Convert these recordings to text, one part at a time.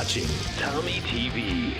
watching Tommy TV.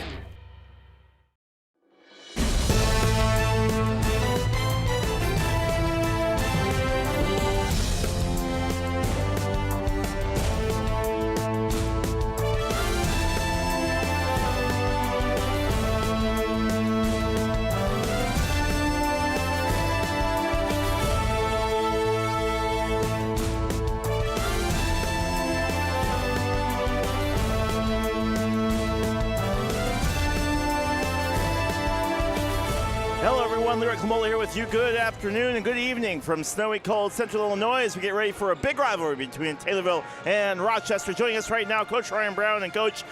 Here with you. Good afternoon and good evening from snowy, cold Central Illinois as we get ready for a big rivalry between Taylorville and Rochester. Joining us right now, Coach Ryan Brown. And Coach,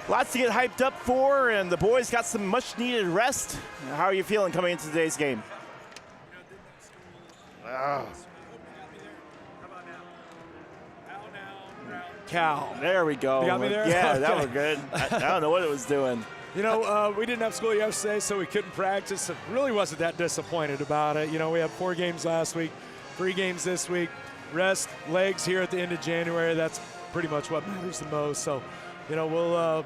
lots to get hyped up for, and the boys got some much-needed rest. How are you feeling coming into today's game? Cal. There we go. You got me there? Yeah, okay. that was good. I don't know what it was doing. You know, we didn't have school yesterday, so we couldn't practice. Really wasn't that disappointed about it. You know, we had 4 games last week, 3 games this week. Rest, legs here at the end of January. That's pretty much what matters the most. So, you know, we'll,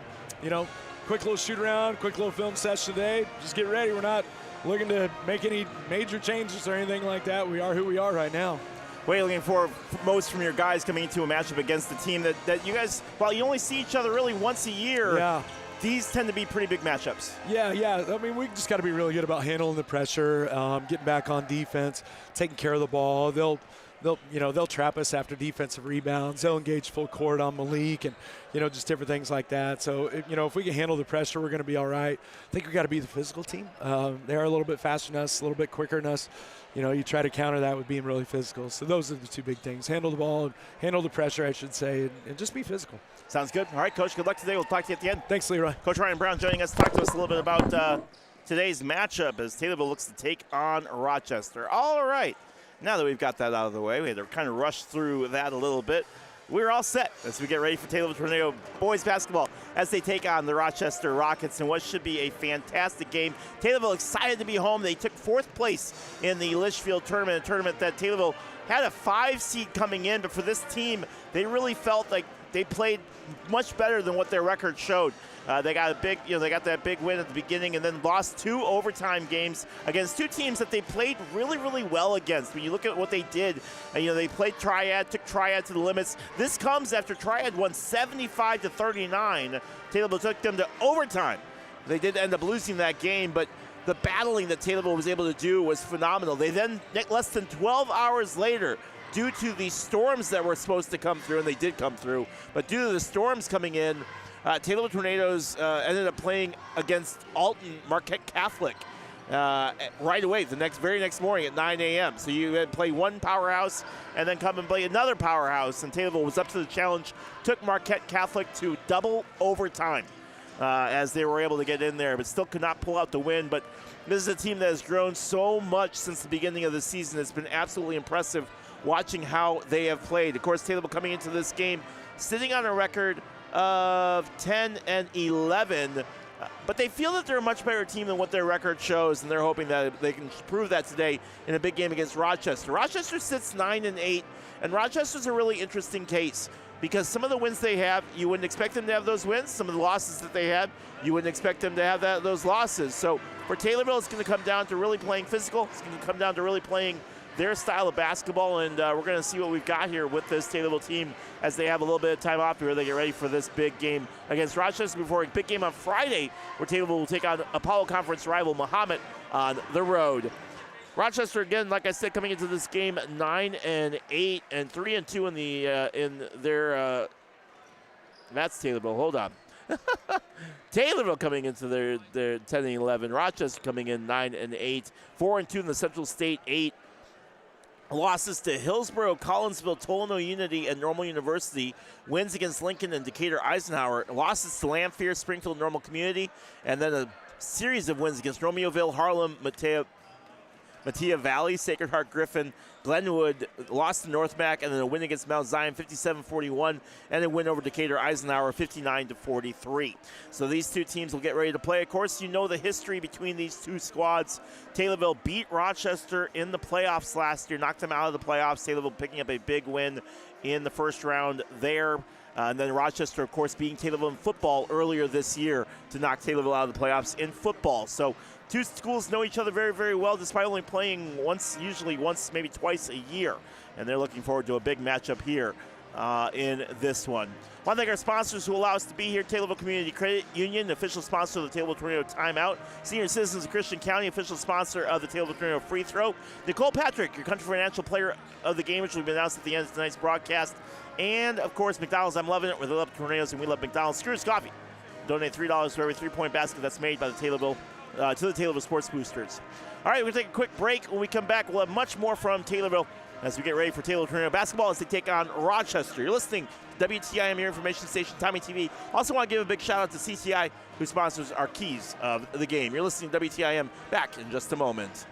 quick little shoot around, quick little film session today. Just get ready. We're not looking to make any major changes or anything like that. We are who we are right now. What are you looking for most from your guys coming into a matchup against the team that you guys, while you only see each other really once a year, these tend to be pretty big matchups. Yeah. I mean, we just got to be really good about handling the pressure, getting back on defense, taking care of the ball. They'll trap us after defensive rebounds. They'll engage full court on Malik and, just different things like that. So, if we can handle the pressure, we're going to be all right. I think we got to be the physical team. They're a little bit faster than us, a little bit quicker than us. You try to counter that with being really physical. So those are the 2 big things. Handle the ball, handle the pressure, I should say, and just be physical. Sounds good. All right, Coach, good luck today. We'll talk to you at the end. Thanks, Leroy. Coach Ryan Brown joining us to talk to us a little bit about today's matchup as Taylorville looks to take on Rochester. All right. Now that we've got that out of the way, we had to kind of rush through that a little bit. We're all set as we get ready for Taylorville Tornado boys basketball as they take on the Rochester Rockets in what should be a fantastic game. Taylorville excited to be home. They took 4th place in the Litchfield tournament, a tournament that Taylorville had a 5 seed coming in, but for this team, they really felt like they played much better than what their record showed. They got that big win at the beginning and then lost 2 overtime games against 2 teams that they played really, really well against. When you look at what they did, they played Triad, took Triad to the limits. This comes after Triad won 75-39. Taylorville took them to overtime. They did end up losing that game, but the battling that Taylorville was able to do was phenomenal. They then, less than 12 hours later, due to the storms that were supposed to come through, and they did come through, but due to the storms coming in, Taylorville Tornadoes ended up playing against Alton Marquette Catholic right away, the very next morning at 9 a.m. So you had to play one powerhouse and then come and play another powerhouse, and Taylorville was up to the challenge, took Marquette Catholic to double overtime as they were able to get in there, but still could not pull out the win. But this is a team that has grown so much since the beginning of the season. It's been absolutely impressive watching how they have played. Of course, Taylorville coming into this game sitting on a record of 10-11, but they feel that they're a much better team than what their record shows, and they're hoping that they can prove that today in a big game against Rochester. Rochester sits 9-8, and Rochester's a really interesting case because some of the wins they have, you wouldn't expect them to have those wins. Some of the losses that they had, you wouldn't expect them to have those losses. So for Taylorville, it's going to come down to really playing physical. It's going to come down to really playing their style of basketball, and we're going to see what we've got here with this Taylorville team as they have a little bit of time off before they get ready for this big game against Rochester before a big game on Friday where Taylorville will take on Apollo Conference rival Muhammad on the road. Rochester, again, like I said, coming into this game 9-8 and 3-2 in their that's Taylorville. Hold on. Taylorville coming into their 10-11. Rochester coming in 9-8, 4-2 in the Central State 8. Losses to Hillsborough, Collinsville, Tolano Unity, and Normal University. Wins against Lincoln and Decatur Eisenhower. Losses to Lamphere, Springfield, Normal Community. And then a series of wins against Romeoville, Harlem, Matea Valley, Sacred Heart Griffin, Glenwood lost to North Mac, and then a win against Mount Zion, 57-41, and a win over Decatur Eisenhower, 59-43. So these two teams will get ready to play. Of course, you know the history between these two squads. Taylorville beat Rochester in the playoffs last year, knocked them out of the playoffs. Taylorville picking up a big win in the first round there. And then Rochester, of course, beating Taylorville in football earlier this year to knock Taylorville out of the playoffs in football. So two schools know each other very, very well, despite only playing usually once, maybe twice a year. And they're looking forward to a big matchup here in this one. I want to thank our sponsors who allow us to be here. Taylorville Community Credit Union, official sponsor of the Taylorville Tornado Timeout. Senior Citizens of Christian County, official sponsor of the Taylorville Tornado Free Throw. Nicole Patrick, your country financial player of the game, which will be announced at the end of tonight's broadcast. And, of course, McDonald's. I'm loving it. We love tornadoes and we love McDonald's. Screws Coffee. Donate $3 for every three-point basket that's made by the Taylorville to the Taylorville Sports Boosters. All right, we're going to take a quick break. When we come back, we'll have much more from Taylorville as we get ready for Taylorville Tornado basketball as they take on Rochester. You're listening to WTIM, your information station, Tommy TV. Also want to give a big shout-out to CCI, who sponsors our keys of the game. You're listening to WTIM. Back in just a moment.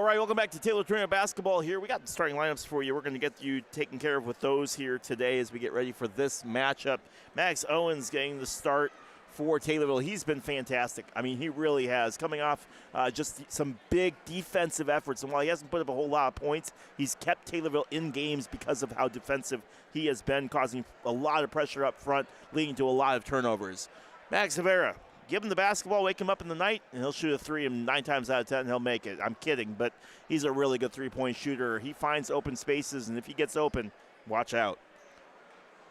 right, welcome back to Taylor Tornado Basketball here. We got the starting lineups for you. We're going to get you taken care of with those here today as we get ready for this matchup. Max Owens getting the start for Taylorville. He's been fantastic. I mean, he really has. Coming off just some big defensive efforts. And while he hasn't put up a whole lot of points, he's kept Taylorville in games because of how defensive he has been, causing a lot of pressure up front, leading to a lot of turnovers. Max Rivera, give him the basketball, wake him up in the night, and he'll shoot a three, and 9 times out of 10 he'll make it. I'm kidding, but he's a really good three-point shooter. He finds open spaces, and if he gets open, watch out.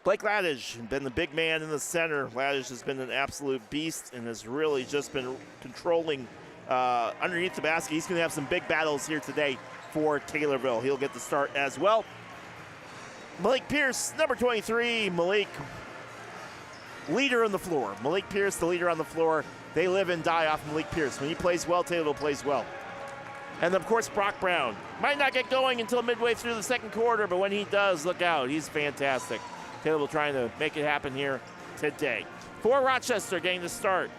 Blake Laddish, been the big man in the center. Laddish has been an absolute beast and has really just been controlling underneath the basket. He's going to have some big battles here today for Taylorville. He'll get the start as well. Malik Pierce, number 23. Malik, leader on the floor. Malik Pierce, the leader on the floor. They live and die off Malik Pierce. When he plays well, Taylorville plays well. And, of course, Brock Brown. Might not get going until midway through the second quarter, but when he does, look out. He's fantastic. Taylorville trying to make it happen here today. For Rochester getting the start,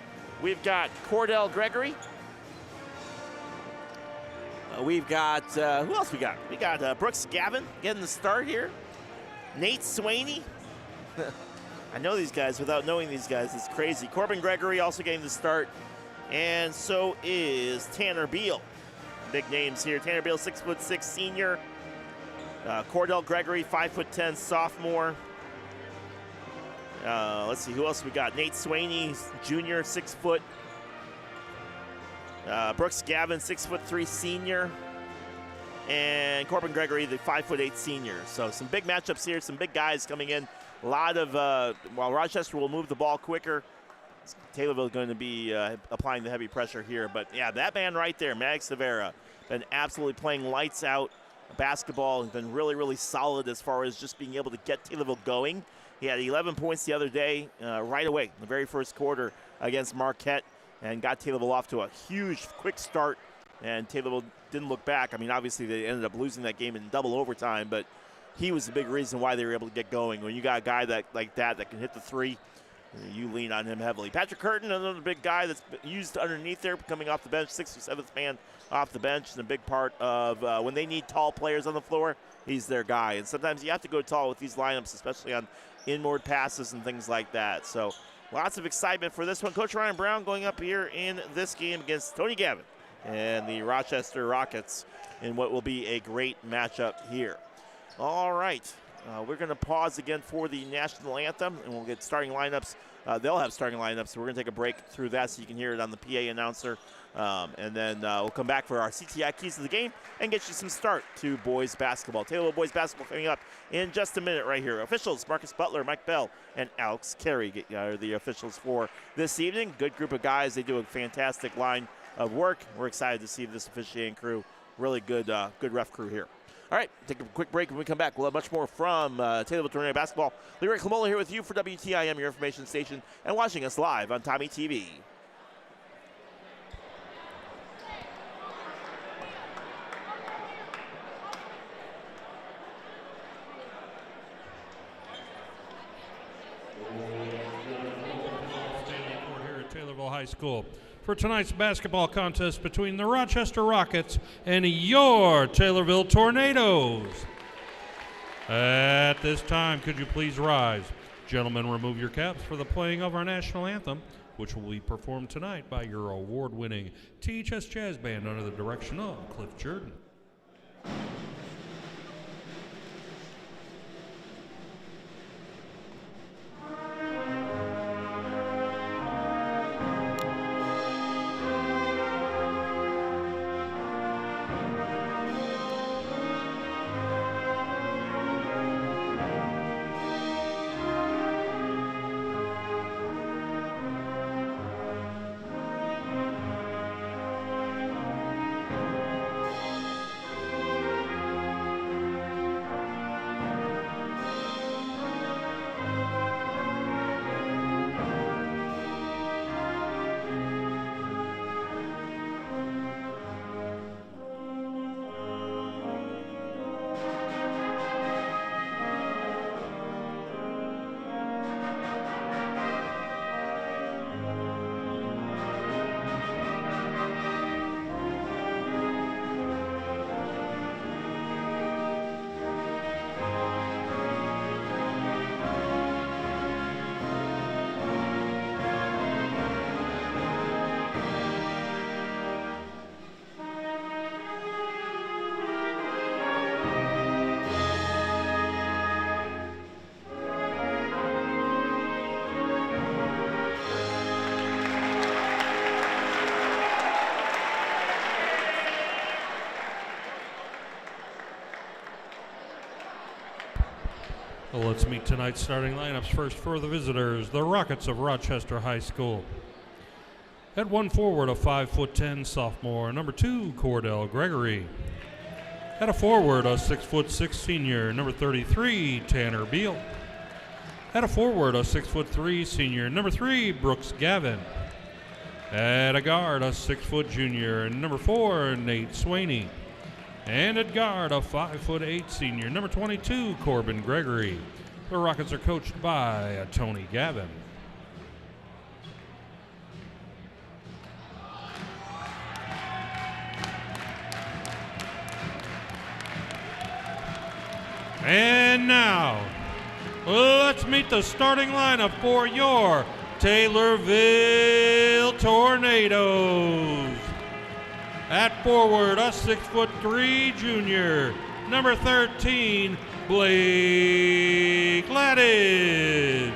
we've got Cordell Gregory. We've got, who else we got? We got Brooks Gavin getting the start here. Nate Swaney. I know these guys without knowing these guys. It's crazy. Corbin Gregory also getting the start. And so is Tanner Beal. Big names here. Tanner Beal, 6'6" senior. Cordell Gregory, 5'10" sophomore. Let's see, who else we got? Nate Swaney, junior, 6 foot. Brooks Gavin, 6'3" senior. And Corbin Gregory, the 5'8" senior. So some big matchups here, some big guys coming in. A lot of, while Rochester will move the ball quicker, Taylorville is going to be applying the heavy pressure here. But yeah, that man right there, Max Rivera, been absolutely playing lights out basketball and been really, really solid as far as just being able to get Taylorville going. He had 11 points the other day, right away, in the very first quarter against Marquette, and got Taylorville off to a huge, quick start. And Taylorville didn't look back. I mean, obviously they ended up losing that game in double overtime, but he was the big reason why they were able to get going. When you got a guy like that can hit the three, you lean on him heavily. Patrick Curtin, another big guy that's used underneath there, coming off the bench, 6th or 7th man off the bench, and a big part of when they need tall players on the floor, he's their guy. And sometimes you have to go tall with these lineups, especially on inward passes and things like that. So lots of excitement for this one. Coach Ryan Brown going up here in this game against Tony Gavin and the Rochester Rockets in what will be a great matchup here. All right, we're going to pause again for the national anthem, and we'll get starting lineups. They'll have starting lineups, so we're going to take a break through that so you can hear it on the PA announcer. And then we'll come back for our CTI keys of the game and get you some start to boys basketball. Taylorville boys basketball coming up in just a minute right here. Officials, Marcus Butler, Mike Bell, and Alex Carey are the officials for this evening. Good group of guys. They do a fantastic line of work. We're excited to see this officiating crew. Really good, good ref crew here. All right, take a quick break. When we come back, we'll have much more from Taylorville Tornado Basketball. Leroy Clamola here with you for WTIM, your information station, and watching us live on Tommy TV. Here at Taylorville High School for tonight's basketball contest between the Rochester Rockets and your Taylorville Tornadoes. At this time, could you please rise? Gentlemen, remove your caps for the playing of our national anthem, which will be performed tonight by your award-winning THS Jazz Band under the direction of Cliff Jordan. let's meet tonight's starting lineups. First for the visitors, the Rockets of Rochester High School. At one forward, a 5'10" sophomore, number 2, Cordell Gregory. At a forward, a 6'6" senior, number 33, Tanner Beal. At a forward, a 6'3" senior, number 3, Brooks Gavin. At a guard, a 6' junior, number 4, Nate Swaney. And at guard, a 5'8" senior, number 22, Corbin Gregory. The Rockets are coached by Tony Gavin. And now, let's meet the starting lineup for your Taylorville Tornadoes. At forward, a 6'3" junior, number 13, Blake Laddidge.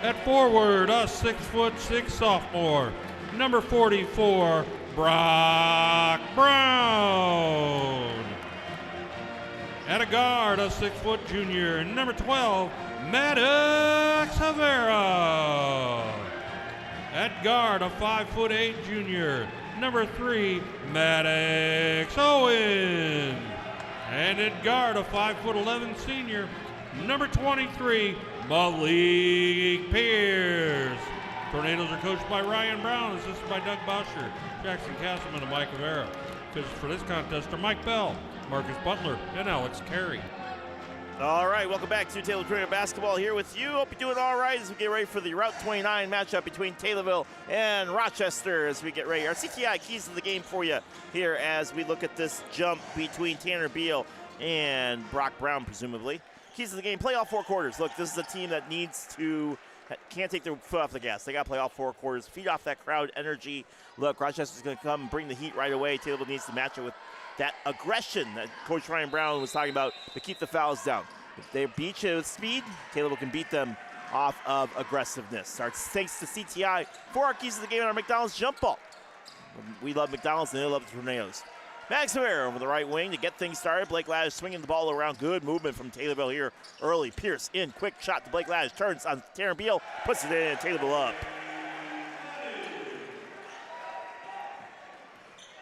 At forward, a 6'6" sophomore, number 44, Brock Brown. At a guard, a 6' junior, number 12, Maddox Havera. At guard, a 5'8" junior, number 3, Maddox Owen. And at guard, a 5'11" senior, number 23, Malik Pierce. Tornadoes are coached by Ryan Brown, assisted by Doug Bosher, Jackson Castleman, and Mike Rivera. Coaches for this contest are Mike Bell, Marcus Butler, and Alex Carey. All right, welcome back to Taylor Premier Basketball here with you. Hope you're doing all right as we get ready for the Route 29 matchup between Taylorville and Rochester as we get ready. Our CTI keys to the game for you here as we look at this jump between Tanner Beal and Brock Brown, presumably. Keys to the game, play all 4 quarters. Look, this is a team that can't take their foot off the gas. They got to play all 4 quarters, feed off that crowd energy. Look, Rochester's going to come and bring the heat right away. Taylorville needs to match it with that aggression that Coach Ryan Brown was talking about to keep the fouls down. If they beat you with speed, Taylorville can beat them off of aggressiveness. Thanks to CTI for our keys to the game and our McDonald's jump ball. We love McDonald's and they love the Tornadoes. Max Rivera over the right wing to get things started. Blake Laddidge swinging the ball around. Good movement from Taylorville here early. Pierce in, quick shot to Blake Laddidge. Turns on Tanner Beal, puts it in, Taylorville up.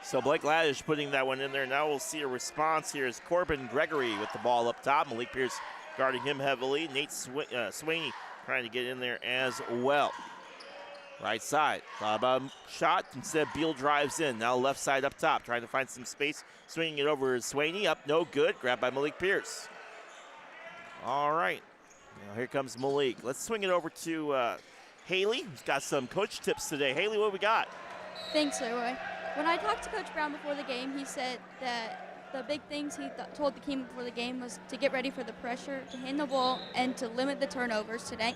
So Blake Laddidge putting that one in there. Now we'll see a response here as Corbin Gregory with the ball up top. Malik Pierce guarding him heavily. Nate Swaney trying to get in there as well. Right side, thought about a shot. Instead, Beal drives in. Now left side up top, trying to find some space. Swinging it over is Swaney. Up, no good. Grabbed by Malik Pierce. All right. Now here comes Malik. Let's swing it over to Haley, who's got some coach tips today. Haley, what we got? Thanks, Leroy. When I talked to Coach Brown before the game, he said that the big things he told the team before the game was to get ready for the pressure, to hand the ball, and to limit the turnovers today.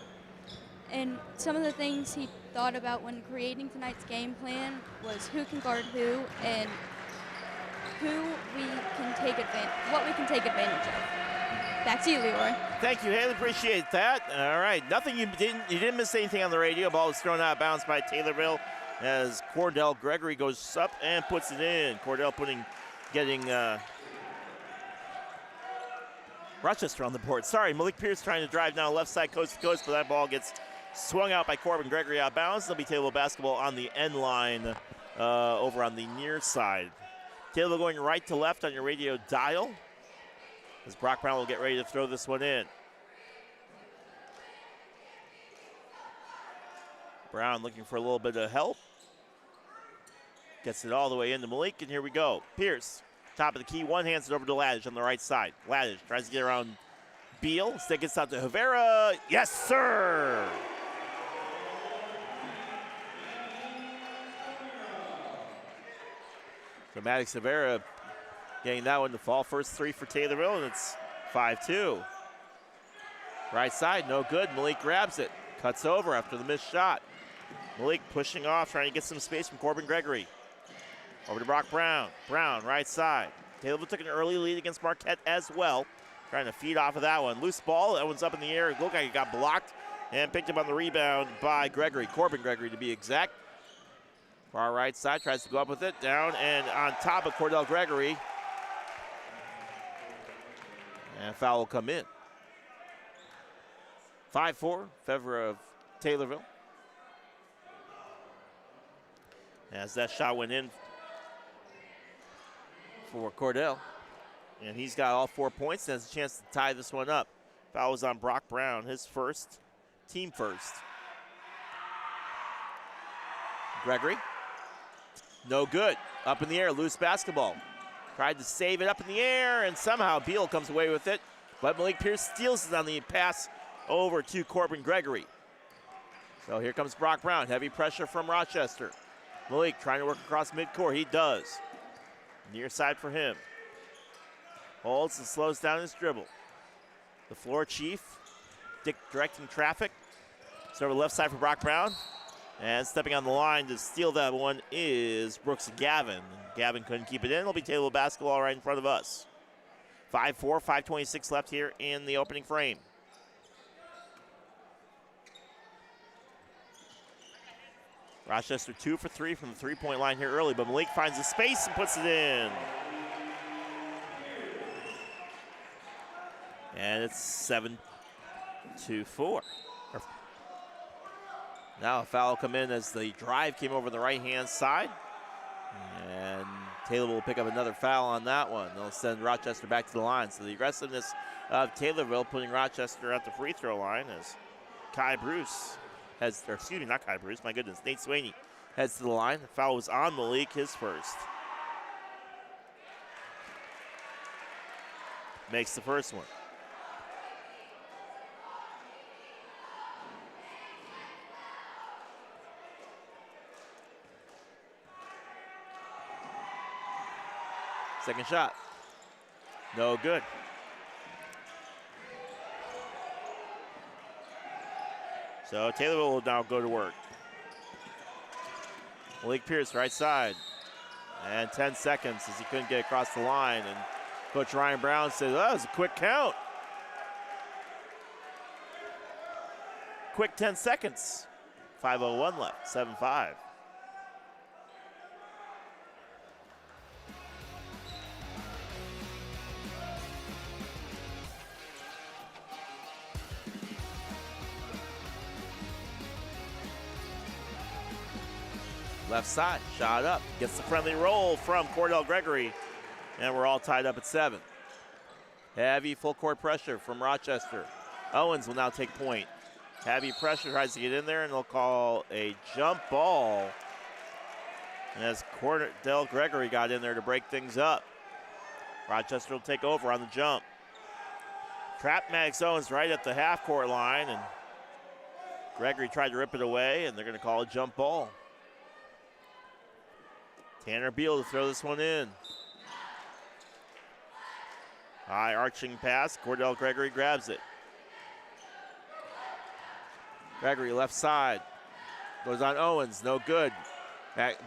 And some of the things he thought about when creating tonight's game plan was who can guard who and what we can take advantage of. Back to you, Leroy. Thank you, Haley. Appreciate that. All right, you didn't miss anything on the radio. Ball was thrown out of bounds by Taylorville as Cordell Gregory goes up and puts it in. Cordell getting Rochester on the board. Sorry, Malik Pierce trying to drive down left side coast to coast, but that ball gets swung out by Corbin Gregory out of bounds. There'll be Taylorville basketball on the end line over on the near side. Taylorville going right to left on your radio dial as Brock Brown will get ready to throw this one in. Brown looking for a little bit of help. Gets it all the way into Malik, and here we go. Pierce, top of the key, one hands it over to Laddidge on the right side. Laddidge tries to get around Beal. Instead gets out to Havera. Yes, sir! So Maddox Havera getting that one to fall. First 3 for Taylorville, and it's 5-2. Right side, no good. Malik grabs it. Cuts over after the missed shot. Malik pushing off, trying to get some space from Corbin Gregory. Over to Brock Brown. Brown, right side. Taylorville took an early lead against Marquette as well. Trying to feed off of that one. Loose ball, that one's up in the air. It looked like it got blocked and picked up on the rebound by Gregory. Corbin Gregory to be exact. Far right side, tries to go up with it. Down and on top of Cordell Gregory. And a foul will come in. 5-4, favor of Taylorville. As that shot went in for Cordell. And he's got all 4 points and has a chance to tie this one up. Foul was on Brock Brown, his first, team first. Gregory, no good. Up in the air, loose basketball. Tried to save it up in the air, and somehow Beal comes away with it. But Malik Pierce steals it on the pass over to Corbin Gregory. So here comes Brock Brown, heavy pressure from Rochester. Malik trying to work across midcourt, he does. Near side for him. Holds and slows down his dribble. The floor chief directing traffic. So over the left side for Brock Brown. And stepping on the line to steal that one is Brooks Gavin. Gavin couldn't keep it in. It'll be Taylorville basketball right in front of us. 5-4, 5:26 left here in the opening frame. Rochester 2 for 3 from the three-point line here early, but Malik finds the space and puts it in. And it's 7-4. Now a foul will come in as the drive came over the right-hand side. And Taylorville will pick up another foul on that one. They'll send Rochester back to the line. So the aggressiveness of Taylorville putting Rochester at the free throw line as Kai Bruce heads, or excuse me, not Kai Bruce, my goodness, Nate Swaney heads to the line. The foul was on Malik, his first. Makes the first one. Second shot. No good. So Taylorville will now go to work. Malik Pierce, right side. And 10 seconds as he couldn't get across the line. And Coach Ryan Brown said, that was a quick count. Quick 10 seconds. 5:01 left, 7-5. Left side, shot up, gets the friendly roll from Cordell Gregory, and we're all tied up at 7. Heavy full court pressure from Rochester. Owens will now take point. Heavy pressure, tries to get in there, and they'll call a jump ball. And as Cordell Gregory got in there to break things up, Rochester will take over on the jump. Trapped Maddox Owens right at the half-court line, and Gregory tried to rip it away, and they're going to call a jump ball. Tanner Beal to throw this one in. High arching pass. Cordell Gregory grabs it. Gregory left side. Goes on Owens. No good.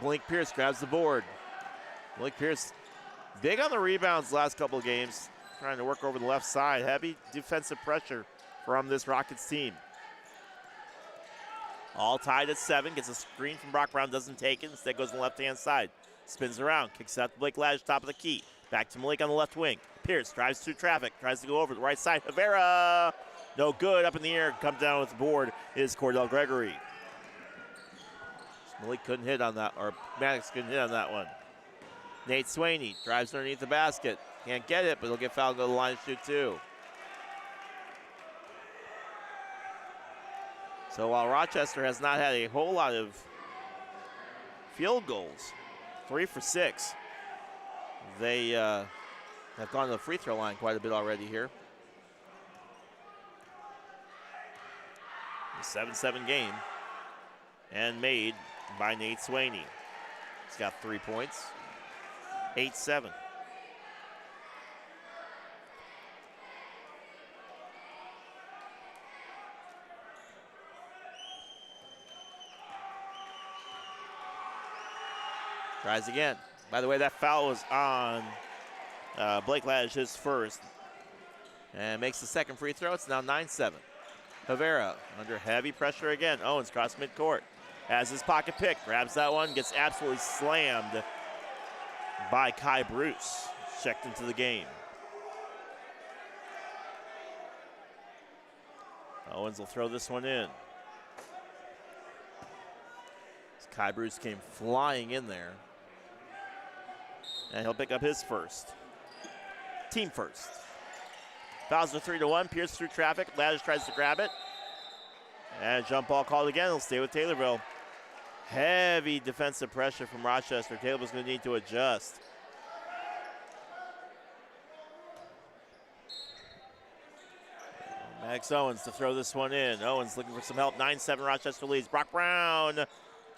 Malik Pierce grabs the board. Malik Pierce big on the rebounds last couple of games. Trying to work over the left side. Heavy defensive pressure from this Rockets team. All tied at 7. Gets a screen from Brock Brown. Doesn't take it. Instead goes on the left-hand side. Spins around. Kicks out to Blake Lash, top of the key. Back to Malik on the left wing. Pierce drives through traffic. Tries to go over the right side. Rivera. No good. Up in the air. Comes down with the board is Cordell Gregory. Malik couldn't hit on that, or Maddox couldn't hit on that one. Nate Swaney drives underneath the basket. Can't get it, but he'll get fouled and go to the line to shoot 2. So while Rochester has not had a whole lot of field goals, 3 for 6, they have gone to the free throw line quite a bit already here. A 7-7 game, and made by Nate Swaney. He's got 3 points, 8-7. Tries again. By the way, that foul was on Blake Lash, his first. And makes the second free throw. It's now 9-7. Rivera under heavy pressure again. Owens cross midcourt. Has his pocket pick. Grabs that one. Gets absolutely slammed by Kai Bruce. Checked into the game. Owens will throw this one in. Kai Bruce came flying in there. And he'll pick up his first. Team first. Fouls are 3-1. Pierce through traffic. Laddish tries to grab it. And jump ball called again. He'll stay with Taylorville. Heavy defensive pressure from Rochester. Taylorville's going to need to adjust. Max Owens to throw this one in. Owens looking for some help. 9-7 Rochester leads. Brock Brown.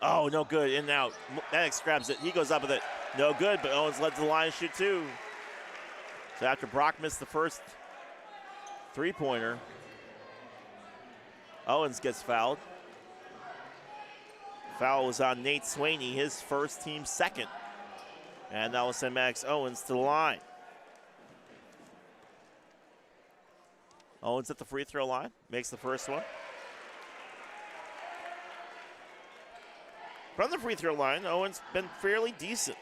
Oh, no good. In and out. Maddox grabs it. He goes up with it. No good, but Owens led to the line and shoot two. So after Brock missed the first three-pointer, Owens gets fouled. Foul was on Nate Swaney, his first, team second. And that will send Max Owens to the line. Owens at the free throw line, makes the first one. From the free throw line, Owens been fairly decent.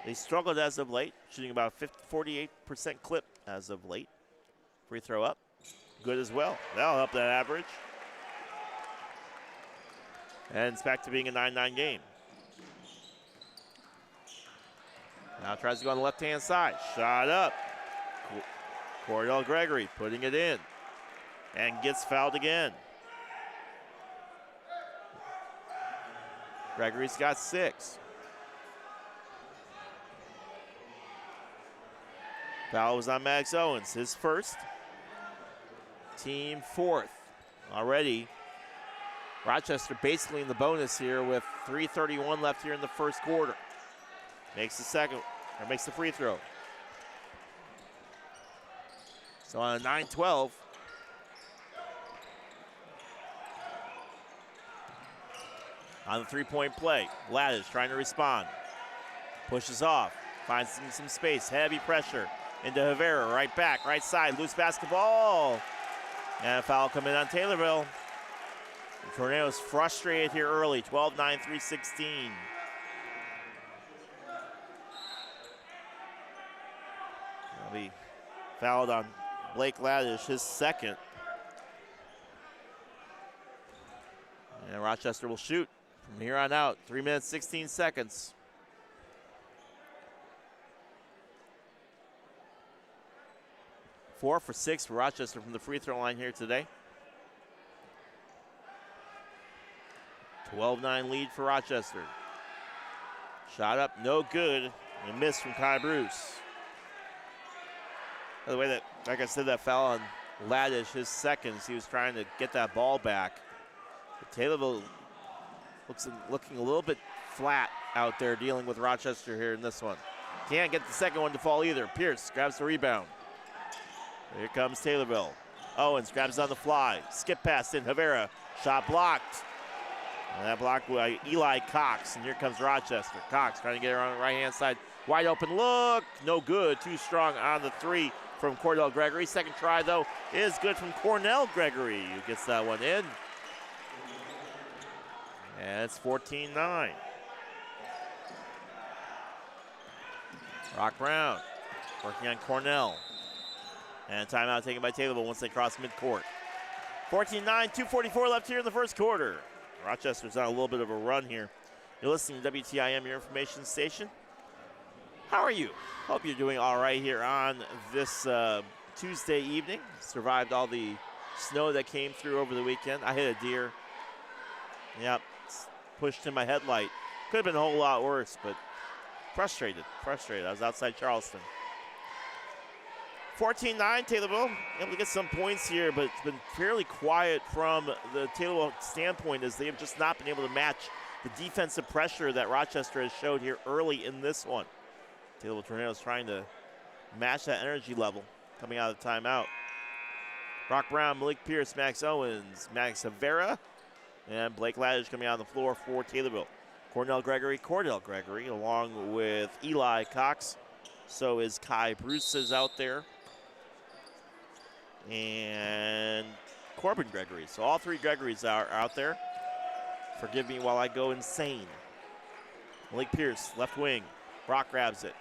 They struggled as of late, shooting about a 48% clip as of late. Free throw up, good as well. That'll help that average. And it's back to being a 9-9 game. Now tries to go on the left-hand side. Shot up. Cordell Gregory putting it in. And gets fouled again. Gregory's got 6. Foul was on Max Owens, his first. Team fourth. Already, Rochester basically in the bonus here with 3:31 left here in the first quarter. Makes the second, or makes the free throw. So on a 9-12. On the three-point play, Laddish trying to respond. Pushes off, finds some space, heavy pressure into Rivera, right back, right side, loose basketball. And a foul coming on Taylorville. The Tornadoes frustrated here early, 12-9, 3-16. He'll be fouled on Blake Laddish, his second. And Rochester will shoot from here on out, 3 minutes, 16 seconds. Four for 6 for Rochester from the free throw line here today. 12-9 lead for Rochester. Shot up, no good. A miss from Kai Bruce. By the way, that, like I said, that foul on Laddish, his seconds, he was trying to get that ball back. But Taylorville looking a little bit flat out there dealing with Rochester here in this one. Can't get the second one to fall either. Pierce grabs the rebound. Here comes Taylorville. Owens grabs on the fly. Skip pass in. Rivera. Shot blocked. And that blocked by Eli Cox. And here comes Rochester. Cox trying to get her on the right-hand side. Wide open look. No good. Too strong on the three from Cordell Gregory. Second try, though, is good from Cornell Gregory, who gets that one in. And it's 14-9. Brock Brown working on Cornell. And timeout taken by Taylorville once they cross midcourt. 14-9, 2:44 left here in the first quarter. Rochester's on a little bit of a run here. You're listening to WTIM, your information station. How are you? Hope you're doing all right here on this Tuesday evening. Survived all the snow that came through over the weekend. I hit a deer. Yep, pushed in my headlight. Could have been a whole lot worse, but frustrated. I was outside Charleston. 14-9, Taylorville able to get some points here, but it's been fairly quiet from the Taylorville standpoint as they have just not been able to match the defensive pressure that Rochester has showed here early in this one. Taylorville Tornadoes trying to match that energy level coming out of the timeout. Brock Brown, Malik Pierce, Max Owens, Max Rivera, and Blake Laddish coming out on the floor for Taylorville. Cordell Gregory, along with Eli Cox. So is Kai Bruce is out there. And Corbin Gregory. So all three Gregorys are out there. Forgive me while I go insane. Malik Pierce, left wing. Brock grabs it.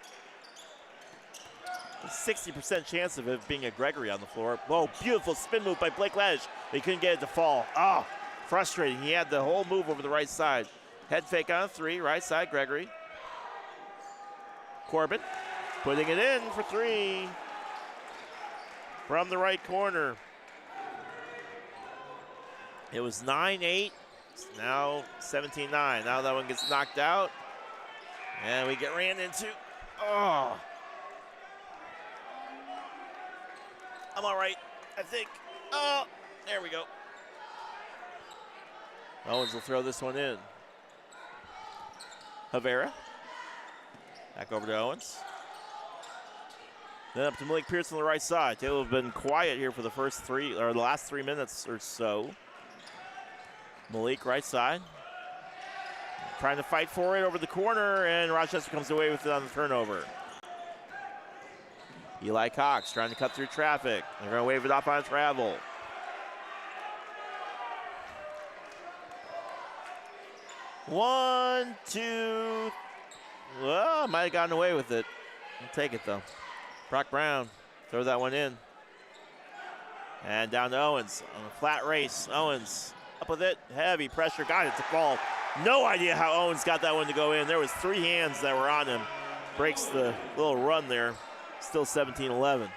60% chance of it being a Gregory on the floor. Whoa, beautiful spin move by Blake Laddish. He couldn't get it to fall. Oh, frustrating. He had the whole move over the right side. Head fake on a three, right side, Gregory. Corbin putting it in for three from the right corner. It was 9-8. It's now 17-9. Now that one gets knocked out. And we get ran into. Oh. I'm all right, I think. Oh, there we go. Owens will throw this one in. Havera. Back over to Owens. Then up to Malik Pierce on the right side. Taylor have been quiet here for the last 3 minutes or so. Malik right side. Trying to fight for it over the corner, and Rochester comes away with it on the turnover. Eli Cox trying to cut through traffic. They're going to wave it off on travel. One, two. Well, might have gotten away with it. I'll take it, though. Brock Brown, throw that one in. And down to Owens on a flat race. Owens up with it. Heavy pressure. Got it to fall. No idea how Owens got that one to go in. There was 3 hands that were on him. Breaks the little run there. Still 17-11.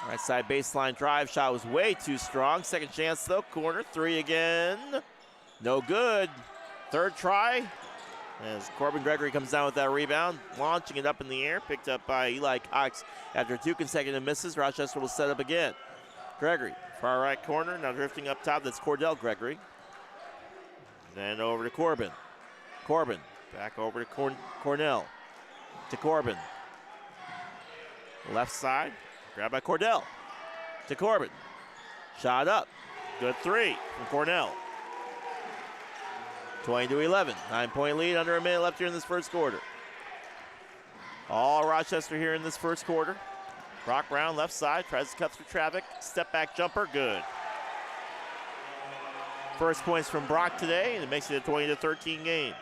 Right side baseline drive. Shot was way too strong. Second chance, though. Corner. 3 again. No good. Third try. As Corbin Gregory comes down with that rebound. Launching it up in the air. Picked up by Eli Cox. After 2 consecutive misses, Rochester will set up again. Gregory, far right corner. Now drifting up top. That's Cordell Gregory. Then over to Corbin. Corbin back over to Cornell. To Corbin. Left side. Grabbed by Cordell. To Corbin. Shot up. Good 3 from Cornell. 20-11. 9-point lead. Under a minute left here in this first quarter. All Rochester here in this first quarter. Brock Brown left side. Tries to cut through traffic. Step back jumper. Good. First points from Brock today, and it makes it a 20-13 game.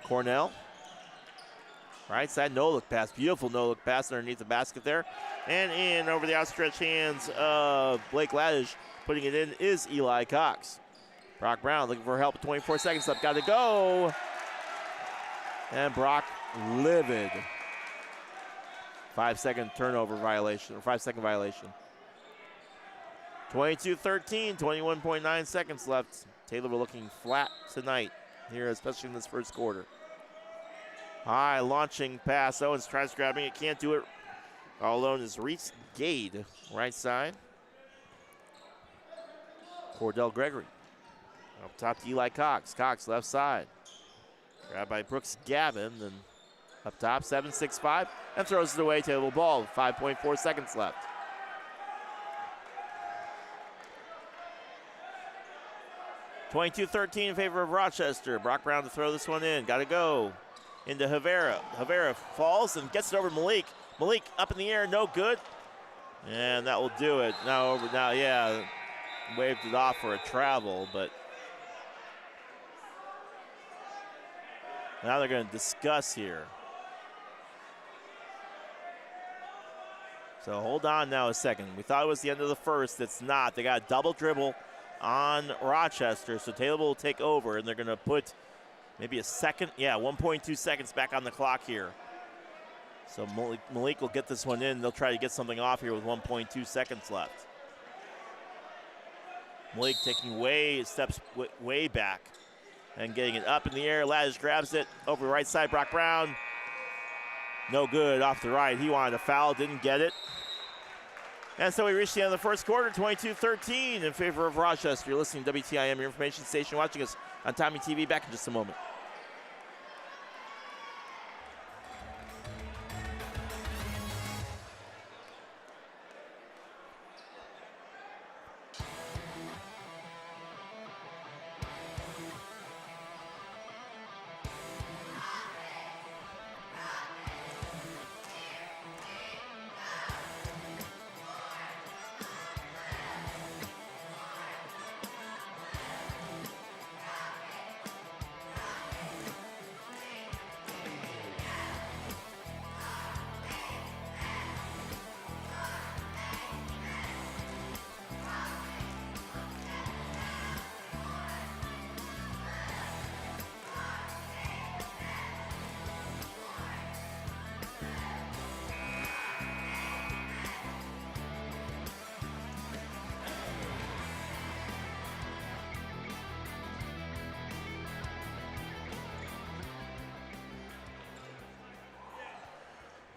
Cornell. Right side, no-look pass. Beautiful no-look pass underneath the basket there. And in over the outstretched hands of Blake Laddish. Putting it in is Eli Cox. Brock Brown looking for help. 24 seconds left. Got to go. And Brock livid. 5-second turnover violation, or 5-second violation. 22-13, 21.9 seconds left. Taylor looking flat tonight here, especially in this first quarter. High launching pass. Owens tries grabbing it, can't do it. All alone is Reese Gade, right side. Cordell Gregory. Up top to Eli Cox. Cox left side. Grabbed by Brooks Gavin. Then up top, 7-6-5, and throws it away. Taylor ball. 5.4 seconds left. (22-13) in favor of Rochester. Brock Brown to throw this one in. Got to go into Havera. Havera falls and gets it over to Malik. Malik up in the air, no good. And that will do it. Now, yeah, waved it off for a travel, but now they're going to discuss here. So hold on now a second. We thought it was the end of the first. It's not. They got a double dribble on Rochester, so Taylor will take over, and they're going to put maybe a second, 1.2 seconds back on the clock here. So Malik will get this one in. They'll try to get something off here with 1.2 seconds left. Malik taking steps way back and getting it up in the air. Laddish grabs it over the right side. Brock Brown, no good off the right. He wanted a foul, didn't get it. And so we reached the end of the first quarter, 22-13 in favor of Rochester. You're listening to WTIM, your information station, watching us on Tommy TV. Back in just a moment.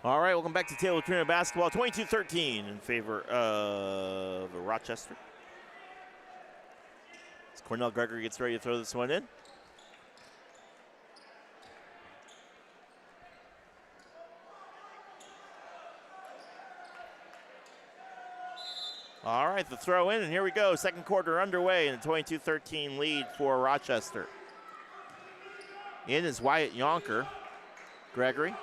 All right, welcome back to Taylor Tornado basketball. 22-13 in favor of Rochester. As Cornell Gregory gets ready to throw this one in. All right, the throw in, and here we go. Second quarter underway, and a 22-13 lead for Rochester. In is Wyatt Yonker. Gregory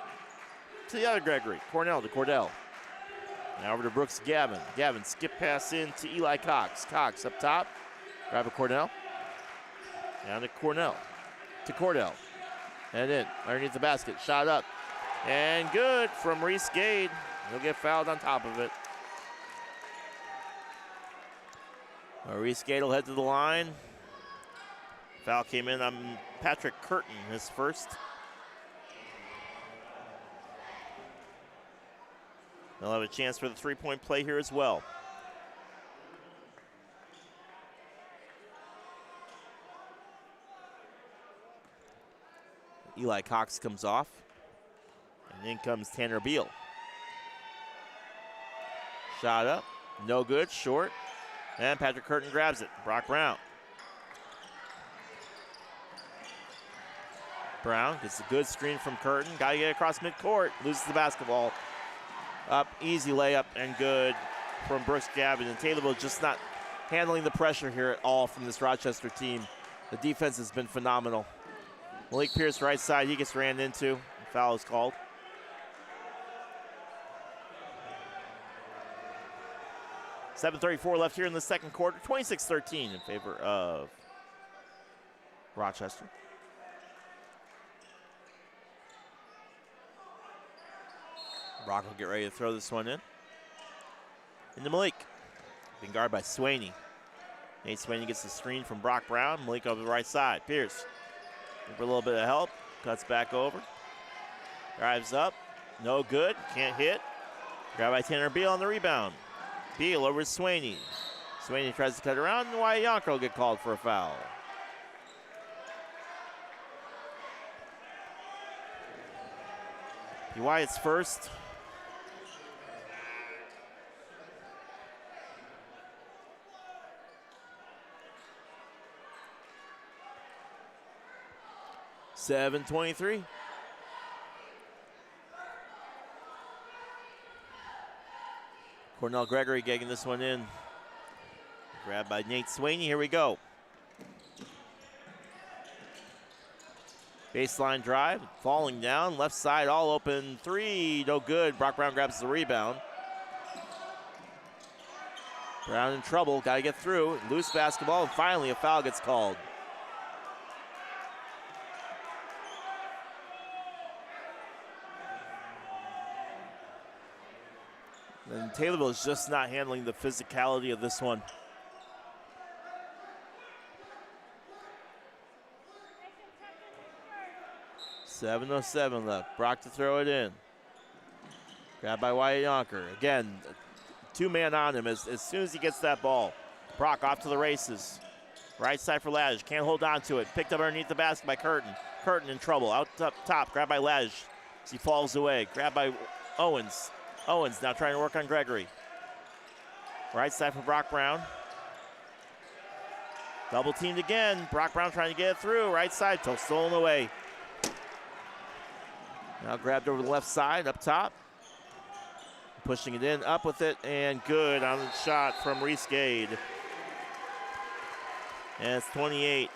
to the other Gregory. Cornell to Cordell. Now over to Brooks Gavin. Gavin skip pass in to Eli Cox. Cox up top. Grab a Cornell. Down to Cornell. To Cordell. And in underneath the basket. Shot up. And good from Reese Gade. He'll get fouled on top of it. Reese Gade will head to the line. Foul came in on Patrick Curtin, his first. They'll have a chance for the three-point play here as well. Eli Cox comes off. And in comes Tanner Beal. Shot up. No good. Short. And Patrick Curtin grabs it. Brock Brown. Brown gets a good screen from Curtin. Got to get across midcourt. Loses the basketball. Up, easy layup, and good from Brooks Gavin. And Taylorville just not handling the pressure here at all from this Rochester team. The defense has been phenomenal. Malik Pierce, right side, he gets ran into. Foul is called. .7:34 left here in the second quarter. 26-13 in favor of Rochester. Brock will get ready to throw this one in. Into Malik. Being guarded by Swaney. Nate Swaney gets the screen from Brock Brown. Malik over the right side. Pierce. Looking for a little bit of help. Cuts back over. Drives up. No good. Can't hit. Grabbed by Tanner Beal on the rebound. Beal over to Swaney. Swaney tries to cut around, and Wyatt Yonker will get called for a foul. Wyatt's first. .7:23. Cornell Gregory getting this one in. Grabbed by Nate Swaney. Here we go. Baseline drive. Falling down. Left side all open. Three. No good. Brock Brown grabs the rebound. Brown in trouble. Got to get through. Loose basketball. And finally a foul gets called. And Taylorville is just not handling the physicality of this one. .7:07 left. Brock to throw it in. Grabbed by Wyatt Yonker. Again, two-man on him as soon as he gets that ball. Brock off to the races. Right side for Laj. Can't hold on to it. Picked up underneath the basket by Curtin. Curtin in trouble. Out up top. Grabbed by Laj as he falls away. Grabbed by Owens. Owens now trying to work on Gregory. Right side for Brock Brown. Double teamed again. Brock Brown trying to get it through. Right side, stolen away. Now grabbed over the left side, up top. Pushing it in, up with it, and good on the shot from Reese Gade. And it's 28.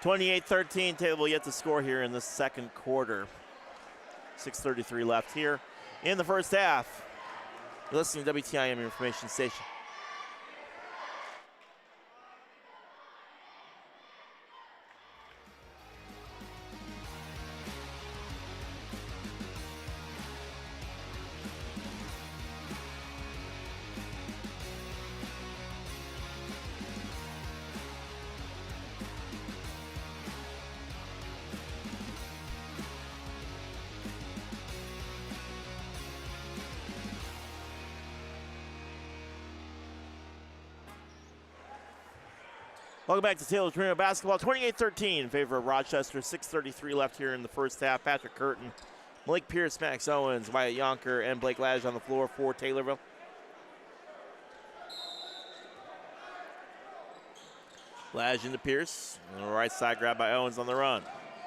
28-13, Taylorville yet to score here in the second quarter. 6:33 left here in the first half. You're listening to WTIM Information Station. Welcome back to Taylor Tornado basketball. 28-13 in favor of Rochester. 6:33 left here in the first half. Patrick Curtin Malik Pierce, Max Owens, Wyatt Yonker, and Blake Ladge on the floor for Taylorville. Ladge into Pierce. On the right side, grab by Owens on the run.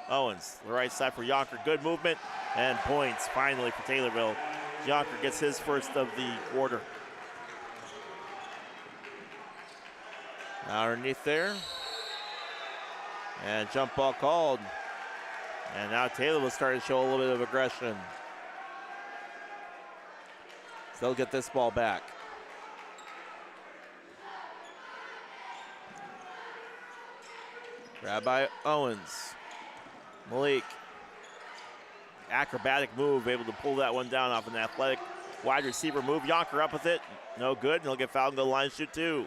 Owens, the right side for Yonker. Good movement and points finally for Taylorville. Yonker gets his first of the quarter. Underneath there. And jump ball called. And now Taylorville starting to show a little bit of aggression. So they'll get this ball back. Grab by Owens. Malik. Acrobatic move, able to pull that one down off an athletic wide receiver move. Yonker up with it. No good, and he'll get fouled and go to the line shoot two.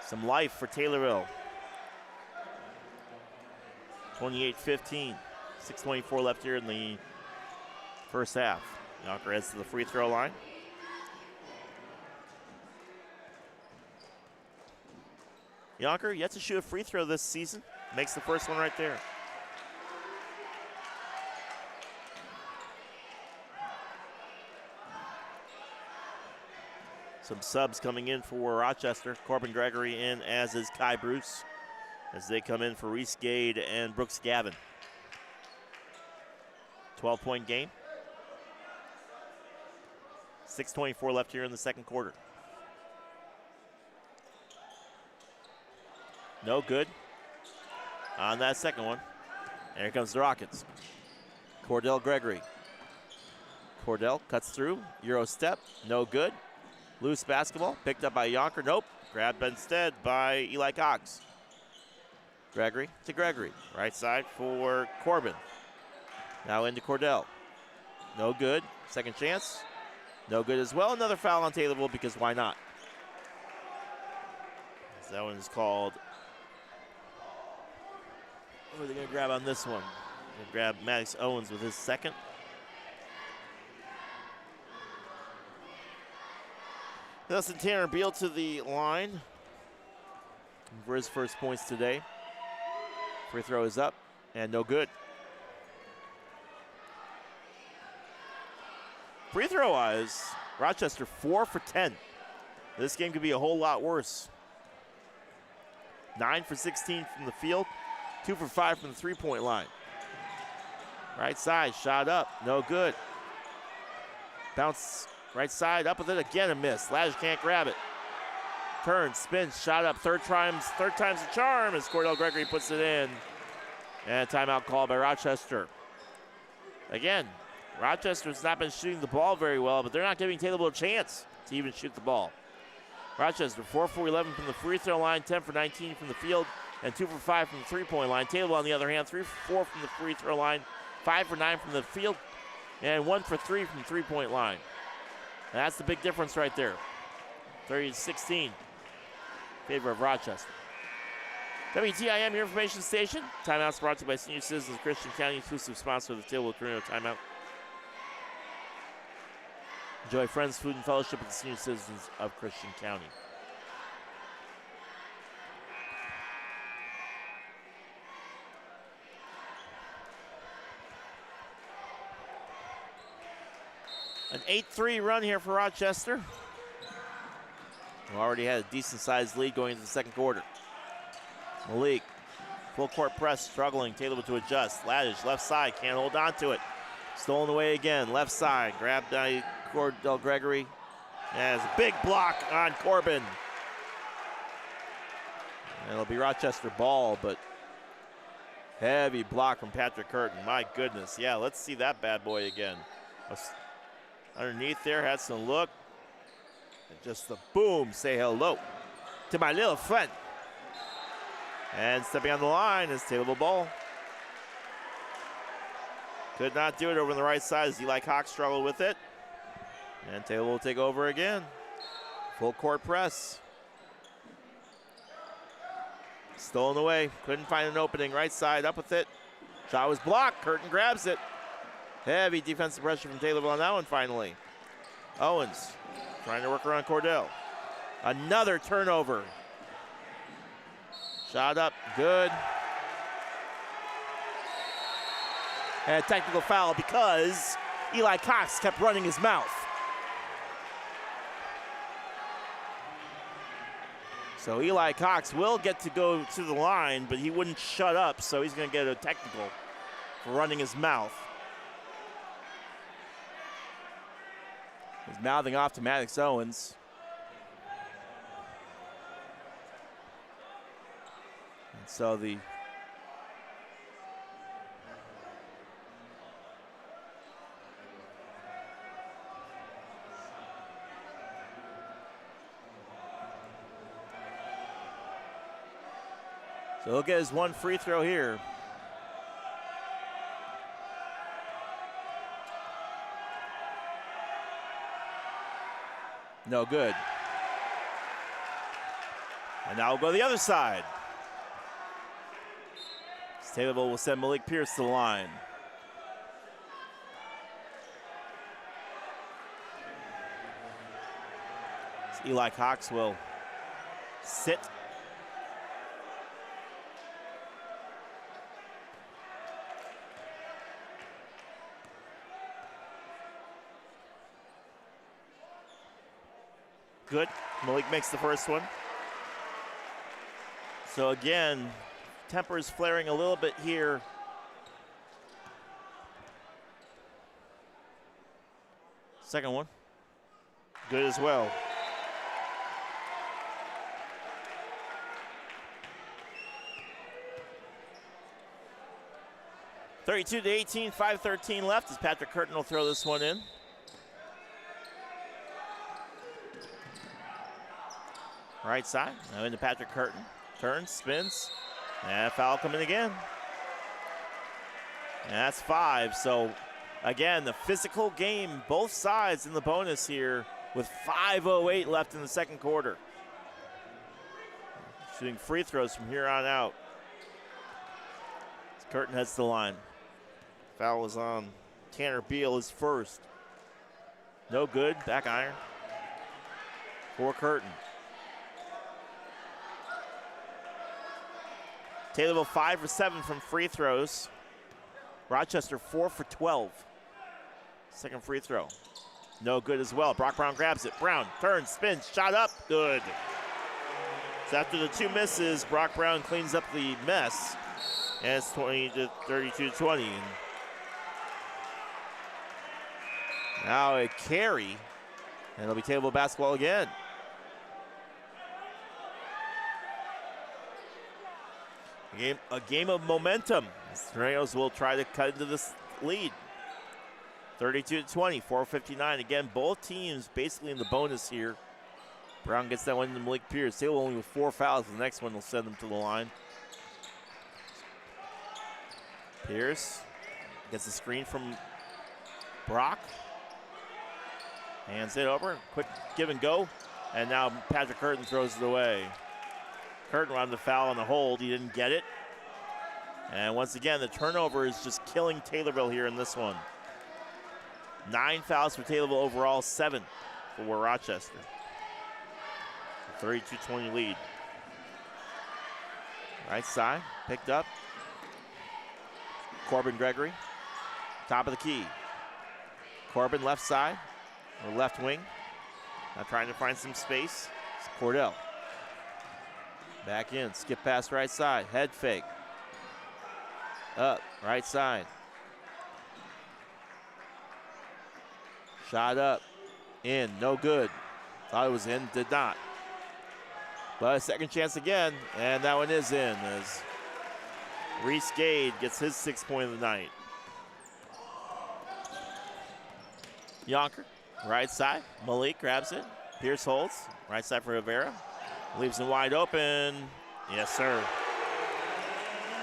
Some life for Taylorville. 28-15. 6:24 left here in the first half. Yonker heads to the free throw line. Yonker yet to shoot a free throw this season. Makes the first one right there. Some subs coming in for Rochester. Corbin Gregory in, as is Kai Bruce, as they come in for Reese Gade and Brooks Gavin. 12-point game. 6:24 left here in the second quarter. No good on that second one. And here comes the Rockets. Cordell Gregory. Cordell cuts through, Euro step, no good. Loose basketball, picked up by Yonker, nope. Grabbed instead by Eli Cox. Gregory to Gregory. Right side for Corbin. Now into Cordell. No good, second chance. No good as well. Another foul on Taylorville because why not? So that one is called. Who are they going to grab on this one? They'll grab Maddox Owens with his second. Nelson Tanner Beal to the line for his first points today. Free throw is up and no good. Free throw wise, Rochester 4 for 10. This game could be a whole lot worse. 9 for 16 from the field, 2 for 5 from the three-point line. Right side, shot up, no good. Bounce right side, up with it again, a miss. Ladge can't grab it. Turns, spins, shot up, third time's the charm as Cordell Gregory puts it in. And timeout called by Rochester. Again, Rochester's not been shooting the ball very well, but they're not giving Taylorville a chance to even shoot the ball. Rochester 4 for 11 from the free throw line, 10 for 19 from the field, and 2 for 5 from the three-point line. Taylorville, on the other hand, 3 for 4 from the free throw line, 5 for 9 from the field, and 1 for 3 from the three-point line. And that's the big difference right there. 30-16 in favor of Rochester. WTIM, your information station. Timeouts brought to you by Senior Citizens Christian County, exclusive sponsor of the Taylorville Tornado Timeout. Enjoy Friends, Food, and Fellowship with the Senior Citizens of Christian County. An 8-3 run here for Rochester. We already had a decent-sized lead going into the second quarter. Malik, full court press, struggling. Taylorville to adjust. Laddish, left side, can't hold on to it. Stolen away again, left side, grabbed by Cordell Gregory. And it's a big block on Corbin. And it'll be Rochester ball, but heavy block from Patrick Curtin. My goodness, yeah, let's see that bad boy again. Underneath there, had some look. And just the boom, say hello to my little friend. And stepping on the line is Taylorville ball. Could not do it over on the right side as Eli Cox struggled with it. And Taylorville will take over again. Full court press. Stolen away, couldn't find an opening. Right side, up with it. Shot was blocked, Curtin grabs it. Heavy defensive pressure from Taylorville on that one finally. Owens trying to work around Cordell. Another turnover. Shot up, good. And a technical foul because Eli Cox kept running his mouth. So Eli Cox will get to go to the line, but he wouldn't shut up, so he's going to get a technical for running his mouth. He's mouthing off to Maddox Owens. And so he'll get his one free throw here. No good. And now we'll go to the other side. Taylorville will send Malik Pierce to the line. So Eli Cox will sit. Good. Malik makes the first one. So again, tempers flaring a little bit here. Second one. Good as well. (32-18), 5:13 left as Patrick Curtin will throw this one in. Right side, now into Patrick Curtin. Turns, spins, and foul coming again. And that's 5. So again, the physical game, both sides in the bonus here with 5:08 left in the second quarter. Shooting free throws from here on out. As Curtin heads to the line. Foul is on Tanner Beal, his first. No good, back iron for Curtin. Taylorville 5 for 7 from free throws. Rochester 4 for 12. Second free throw. No good as well. Brock Brown grabs it. Brown turns, spins, shot up, good. So after the 2 misses, Brock Brown cleans up the mess. And it's 32-20. Now a carry, and it'll be Taylorville basketball again. A game of momentum. The Tornadoes will try to cut into this lead. 32-20, 4:59. Again, both teams basically in the bonus here. Brown gets that one to Malik Pierce. Taylor only with 4 fouls. The next one will send them to the line. Pierce gets the screen from Brock. Hands it over. Quick give and go. And now Patrick Curtin throws it away. Curtin wanted the foul on the hold. He didn't get it. And once again, the turnover is just killing Taylorville here in this one. 9 fouls for Taylorville overall, 7 for Rochester. 32-20 lead. Right side, picked up. Corbin Gregory, top of the key. Corbin left side, or left wing. Now trying to find some space. It's Cordell. Back in, skip pass right side, head fake. Up, right side. Shot up, in, no good. Thought it was in, did not. But a second chance again, and that one is in as Reese Gade gets his 6th point of the night. Yonker, right side, Malik grabs it. Pierce holds, right side for Rivera. Leaves him wide open. Yes, sir.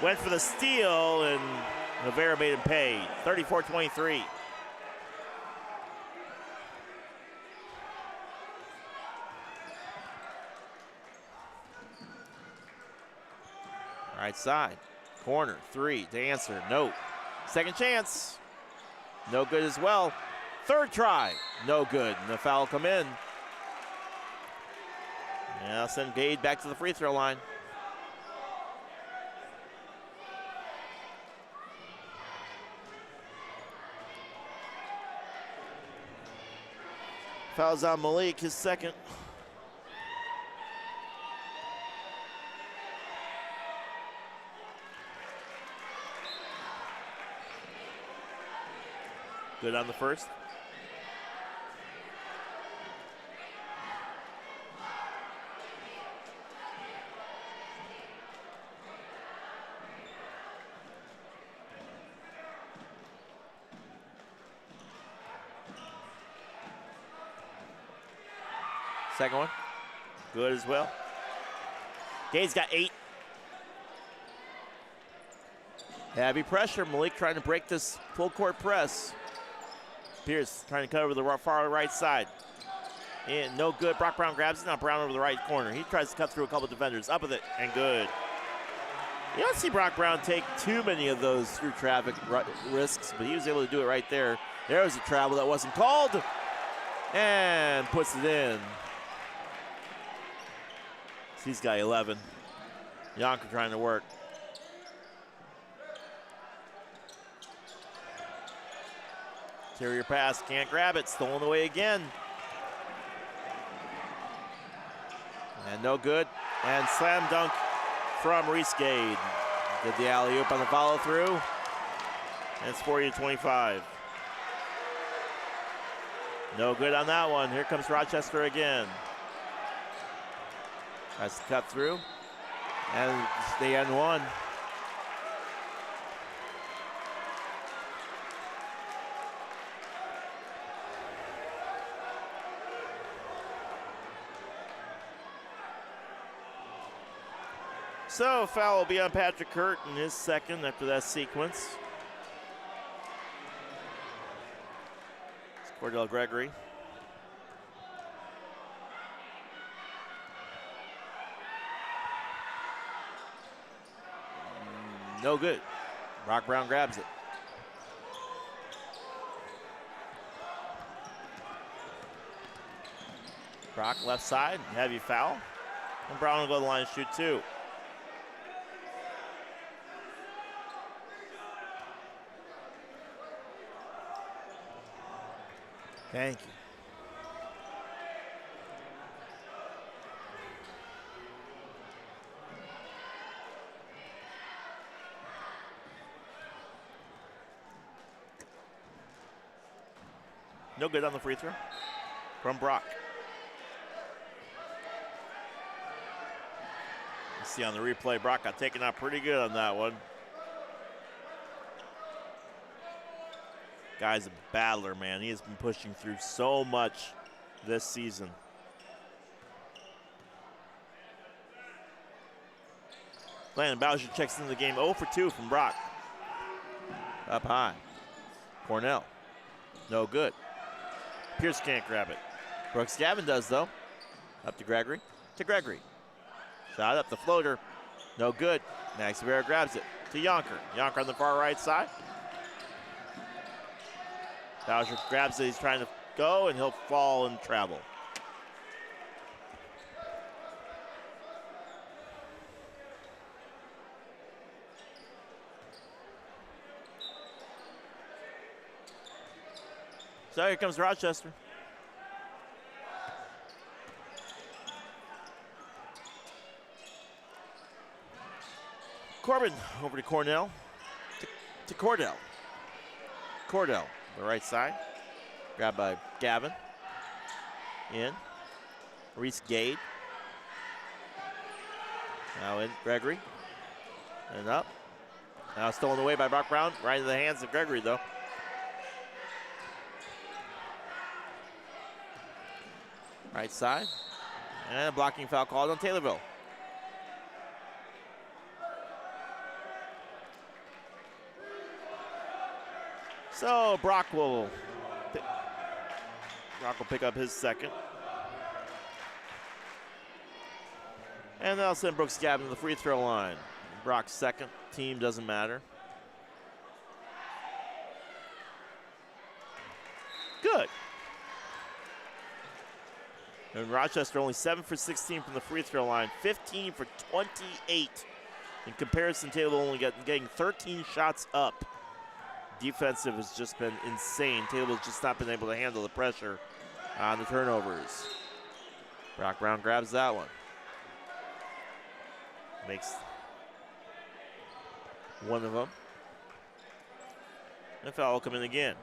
Went for the steal, and Rivera made him pay. 34-23. Right side, corner, 3 to answer, no. Second chance, no good as well. Third try, no good, and the foul will come in. And I'll send Gade back to the free throw line. Fouls on Malik, his second. Good on the first. Second one, good as well. Gade's got 8. Heavy pressure, Malik trying to break this full court press. Pierce trying to cut over the far right side. And no good, Brock Brown grabs it, now Brown over the right corner. He tries to cut through a couple defenders, up with it, and good. You don't see Brock Brown take too many of those through traffic risks, but he was able to do it right there. There was a travel that wasn't called, and puts it in. He's got 11. Yonker trying to work. Interior pass, can't grab it, stolen away again. And no good. And slam dunk from Reese Gade. Did the alley-oop on the follow-through. And it's 40-25. No good on that one. Here comes Rochester again. Tries to cut through, and they end one. So foul will be on Patrick Hurt in his second after that sequence. It's Cordell Gregory. No good. Brock Brown grabs it. Brock left side, heavy foul. And Brown will go to the line and shoot 2. Thank you. No good on the free throw from Brock. You see on the replay, Brock got taken out pretty good on that one. Guy's a battler, man. He has been pushing through so much this season. Landon Bowser checks into the game 0 for 2 from Brock. Up high. Cornell. No good. Pierce can't grab it. Brooks Gavin does, though. Up to Gregory. Shot up the floater. No good. Max Rivera grabs it to Yonker. Yonker on the far right side. Bowser grabs it. He's trying to go, and he'll fall and travel. So here comes Rochester. Corbin over to Cornell. To Cordell. Cordell, the right side. Grabbed by Gavin. In. Reese Gade. Now in Gregory. And up. Now stolen away by Brock Brown. Right into the hands of Gregory, though. Right side. And a blocking foul called on Taylorville. So Brock will pick up his second. And they'll send Brooks Gavin to the free throw line. Brock's second. Team doesn't matter. Good. And Rochester only 7 for 16 from the free throw line, 15 for 28. In comparison, Taylor only getting 13 shots up. Defensive has just been insane. Taylor's just not been able to handle the pressure on the turnovers. Brock Brown grabs that one. Makes one of them. And a foul will come in again.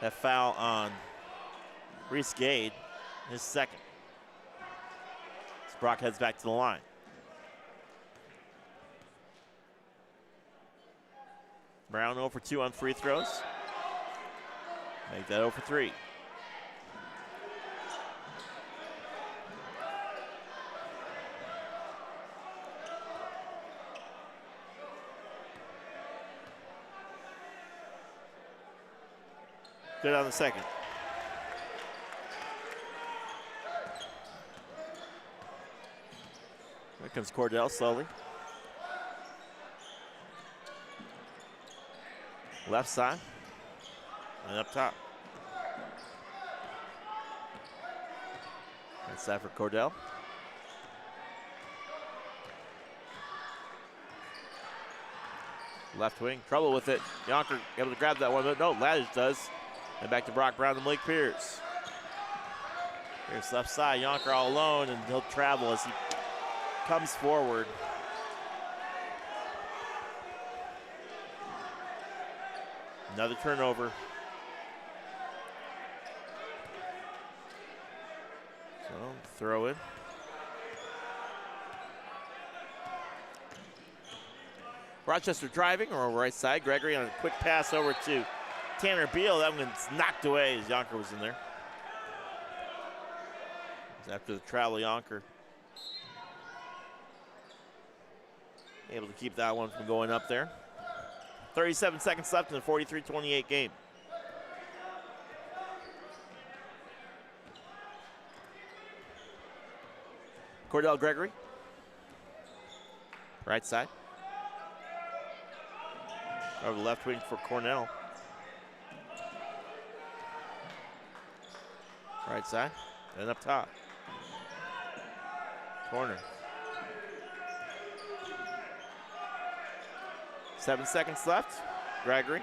That foul on Reese Gade, his second. As Brock heads back to the line. Brown 0 for 2 on free throws. Make that 0 for 3. Good on the second. Here comes Cordell slowly. Left side and up top. Right side for Cordell. Left wing, trouble with it. Yonker able to grab that one, but no, Laddish does. And back to Brock Brown and Malik Pierce. Pierce left side, Yonker all alone, and he'll travel as he comes forward. Another turnover. So, throw in. Rochester driving or right side. Gregory on a quick pass over to Tanner Beal. That one's knocked away as Yonker was in there. After the travel, Yonker able to keep that one from going up there. 37 seconds left in the 43-28 game. Cordell Gregory. Right side. Over the left wing for Cornell. Right side. And up top. Corner. 7 seconds left. Gregory.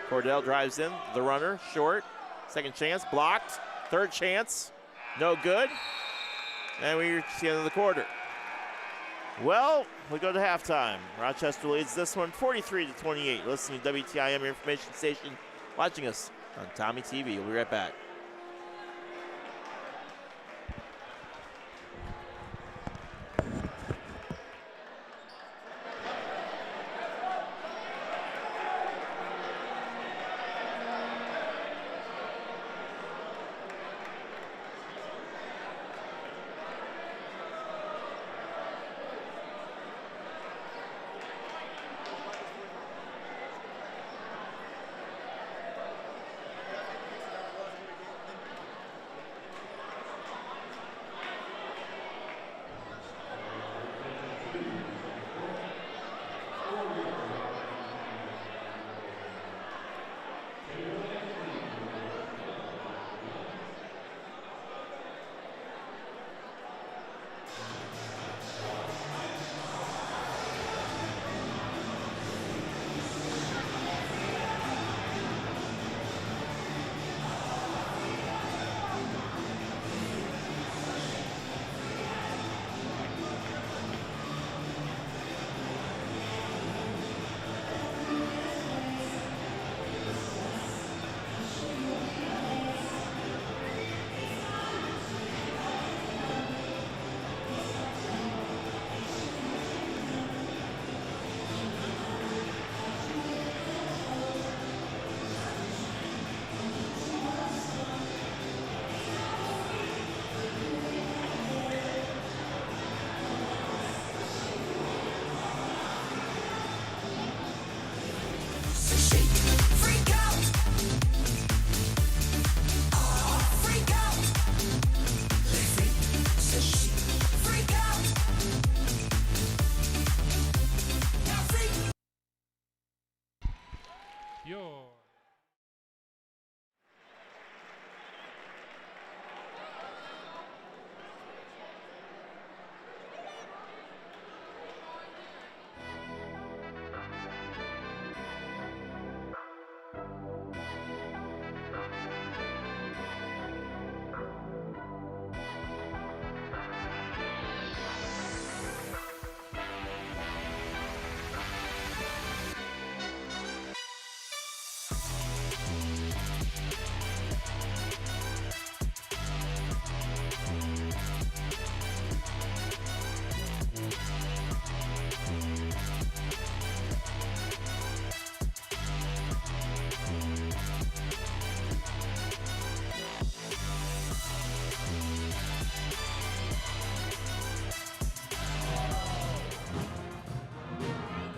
Cordell drives in. The runner, short. Second chance, blocked. Third chance, no good. And we reach the end of the quarter. Well, we go to halftime. Rochester leads this one 43-28. Listening to WTIM Information Station. Watching us on Tommy TV. We'll be right back.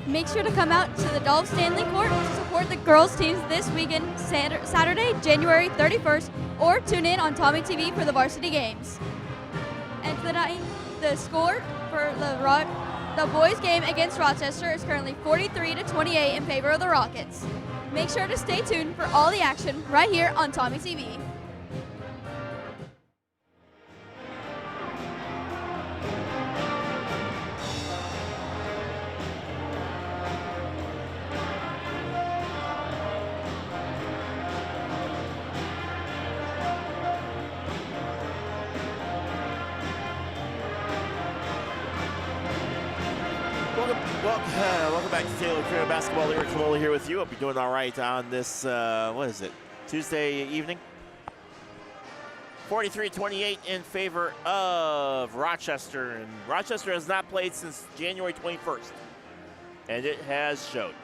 Make sure to come out to the Dolph Stanley Court to support the girls' teams this weekend, Saturday, January 31st, or tune in on Tommy TV for the varsity games. And tonight, the score for the boys' game against Rochester is currently 43-28 in favor of the Rockets. Make sure to stay tuned for all the action right here on Tommy TV. Welcome back to Taylor Career Basketball. Eric Camola here with you. Hope you're doing all right on this, what is it, Tuesday evening? 43-28 in favor of Rochester. And Rochester has not played since January 21st. And it has showed.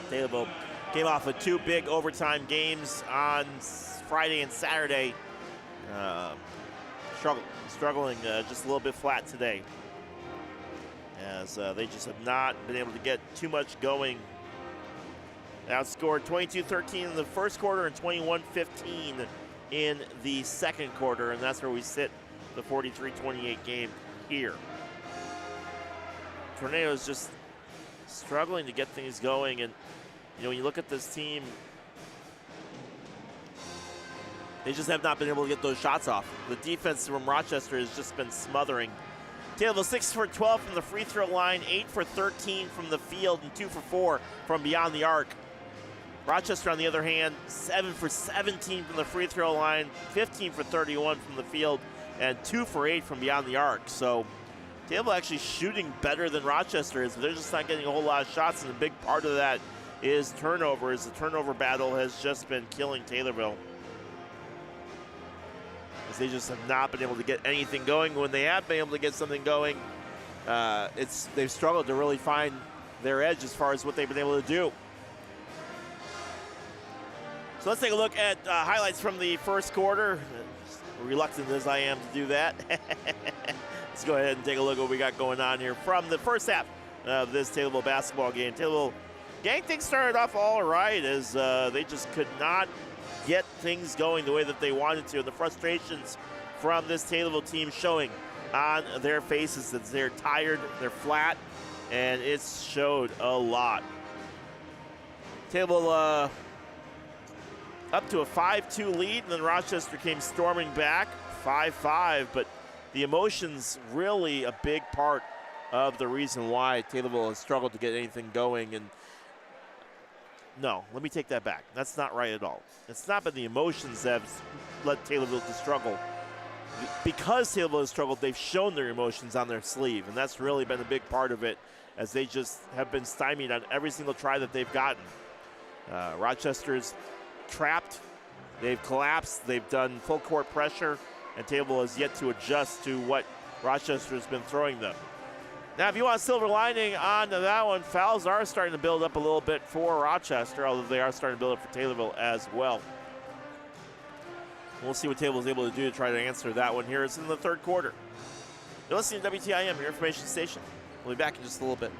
Taylorville came off of 2 big overtime games on Friday and Saturday. Struggling just a little bit flat today, as they just have not been able to get too much going. Outscored 22-13 in the first quarter and 21-15 in the second quarter, and that's where we sit the 43-28 game here. Tornadoes just struggling to get things going, and you know, when you look at this team, they just have not been able to get those shots off. The defense from Rochester has just been smothering. Taylorville 6 for 12 from the free throw line, 8 for 13 from the field, and 2 for 4 from beyond the arc. Rochester, on the other hand, 7 for 17 from the free throw line, 15 for 31 from the field, and 2 for 8 from beyond the arc. So Taylorville actually shooting better than Rochester is, but they're just not getting a whole lot of shots, and a big part of that is turnovers. The turnover battle has just been killing Taylorville, as they just have not been able to get anything going. When they have been able to get something going, they've struggled to really find their edge as far as what they've been able to do. So let's take a look at highlights from the first quarter. Reluctant as I am to do that. Let's go ahead and take a look at what we got going on here from the first half of this Taylorville basketball game. Taylorville gang things started off all right, as they just could not get things going the way that they wanted to. And the frustrations from this Taylorville team showing on their faces, that they're tired, they're flat, and it's showed a lot. Taylorville up to a 5-2 lead, and then Rochester came storming back 5-5, but the emotions really a big part of the reason why Taylorville has struggled to get anything going. And no, let me take that back. That's not right at all. It's not been the emotions that have led Taylorville to struggle. Because Taylorville has struggled, they've shown their emotions on their sleeve, and that's really been a big part of it, as they just have been stymied on every single try that they've gotten. Rochester's trapped. They've collapsed. They've done full court pressure, and Taylorville has yet to adjust to what Rochester has been throwing them. Now, if you want a silver lining on that one, fouls are starting to build up a little bit for Rochester, although they are starting to build up for Taylorville as well. We'll see what Taylorville is able to do to try to answer that one here. It's in the third quarter. You're listening to WTIM, your information station. We'll be back in just a little bit.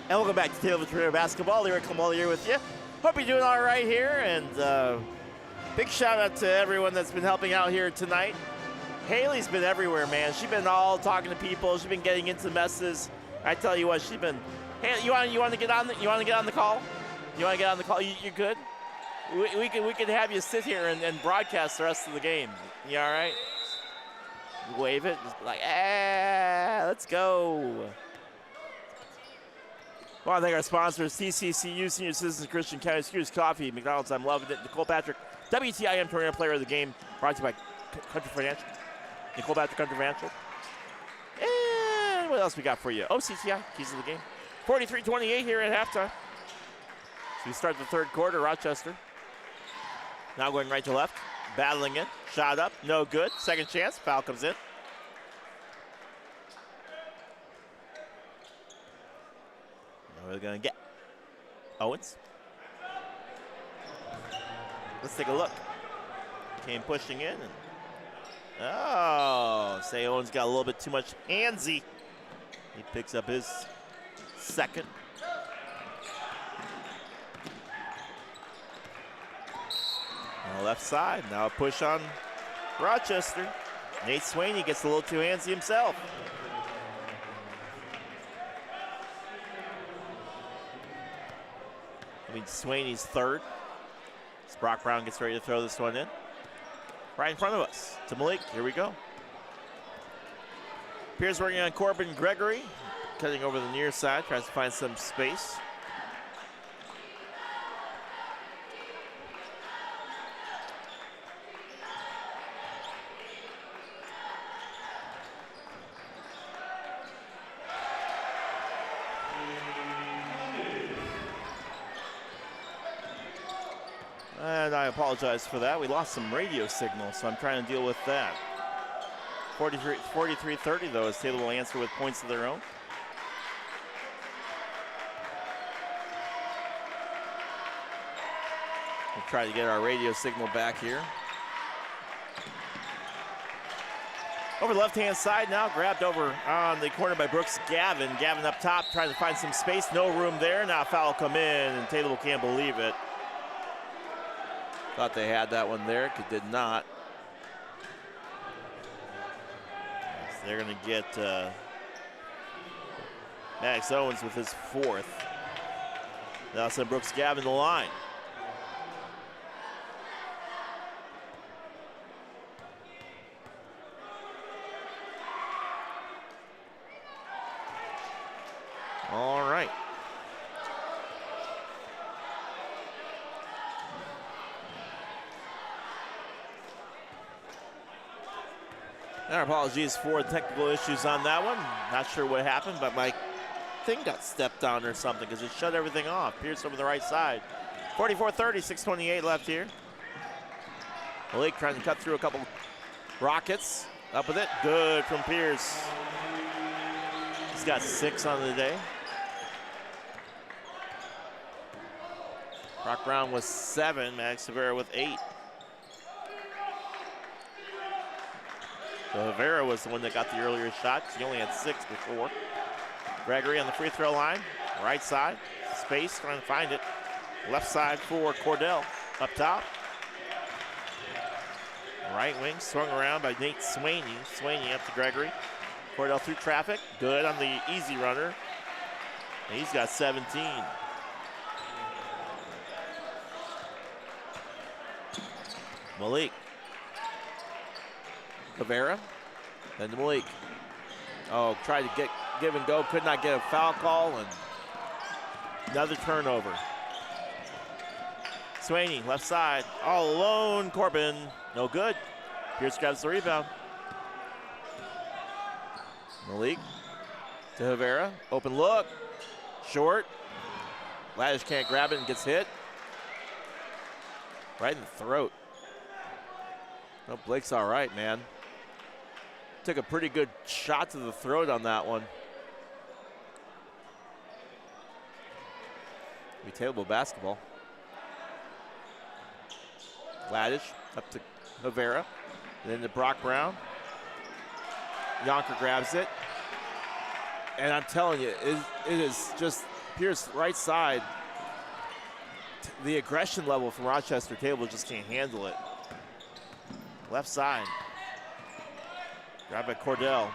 And welcome back to Taylorville Tornado Basketball. Lyrical Muller here with you. Hope you're doing all right here. And big shout out to everyone that's been helping out here tonight. Haley's been everywhere, man. She's been all talking to people. She's been getting into messes. I tell you what, she's been. Hey, you want to get on? You want to get on the call? You want to get on the call? You good? We could have you sit here and broadcast the rest of the game. You all right? Wave it, just be like, let's go. I want to thank our sponsors, TCCU, Senior Citizens Christian County, Scooters Coffee, McDonald's, I'm loving it. Nicole Patrick, WTIM Tornado Player of the Game, brought to you by Country Financial. Nicole Patrick, Country Financial. And what else we got for you? OCTI, keys of the game. 43-28 here at halftime. So we start the third quarter, Rochester. Now going right to left, battling it, shot up, no good. Second chance, foul comes in. What are we going to get? Owens. Let's take a look. Came pushing in. Say Owens got a little bit too much handsy. He picks up his second. On the left side, now a push on Rochester. Nate Swaney gets a little too handsy himself. Swaney's third. As Brock Brown gets ready to throw this one in. Right in front of us to Malik. Here we go. Pierce working on Corbin Gregory. Cutting over the near side. Tries to find some space. And I apologize for that. We lost some radio signal, so I'm trying to deal with that. 43-30, though, as Taylor will answer with points of their own. We'll try to get our radio signal back here. Over the left-hand side now, grabbed over on the corner by Brooks Gavin. Gavin up top, trying to find some space. No room there. Now foul come in, and Taylor can't believe it. Thought they had that one there, did not. So they're going to get Max Owens with his fourth. Now send Brooks Gavin the line. All right. Our apologies for technical issues on that one. Not sure what happened, but my thing got stepped on or something because it shut everything off. Pierce over the right side. 44-30, 6:28 left here. Malik trying to cut through a couple Rockets. Up with it. Good from Pierce. He's got 6 on the day. Brock Brown with 7. Max Severa with 8. So Rivera was the one that got the earlier shot. He only had 6 before. Gregory on the free throw line. Right side. Space, trying to find it. Left side for Cordell. Up top. Right wing swung around by Nate Swaney. Swaney up to Gregory. Cordell through traffic. Good on the easy runner. And he's got 17. Malik. Rivera. Then to Malik. Oh, tried to give and go. Could not get a foul call. And another turnover. Swaney, left side. All alone. Corbin. No good. Pierce grabs the rebound. Malik to Rivera. Open look. Short. Laddish can't grab it and gets hit. Right in the throat. No, Blake's all right, man. Took a pretty good shot to the throat on that one. Retailable basketball. Laddish up to Rivera. Then to Brock Brown. Yonker grabs it. And I'm telling you, it is just Pierce, right side. The aggression level from Rochester Table just can't handle it. Left side. Grabbed by Cordell.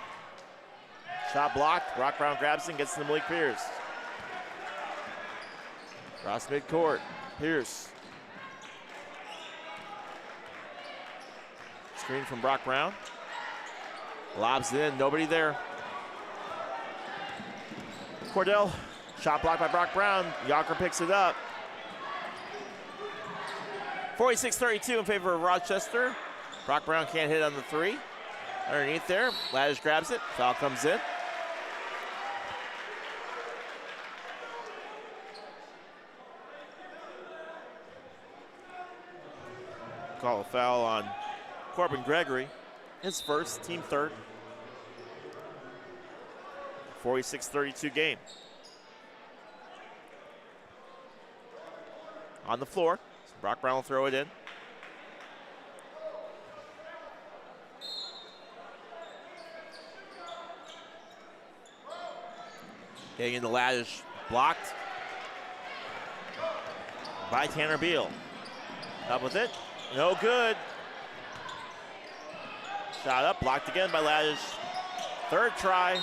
Shot blocked. Brock Brown grabs it and gets to Malik Pierce. Cross midcourt. Pierce. Screen from Brock Brown. Lobs it in. Nobody there. Cordell. Shot blocked by Brock Brown. Yonker picks it up. 46-32 in favor of Rochester. Brock Brown can't hit on the three. Underneath there, Laddish grabs it. Foul comes in. Call a foul on Corbin Gregory. His first, team third. 46-32 game. On the floor. Brock Brown will throw it in. Getting into Laddish, blocked by Tanner Beal. Up with it, no good. Shot up, blocked again by Laddish. Third try.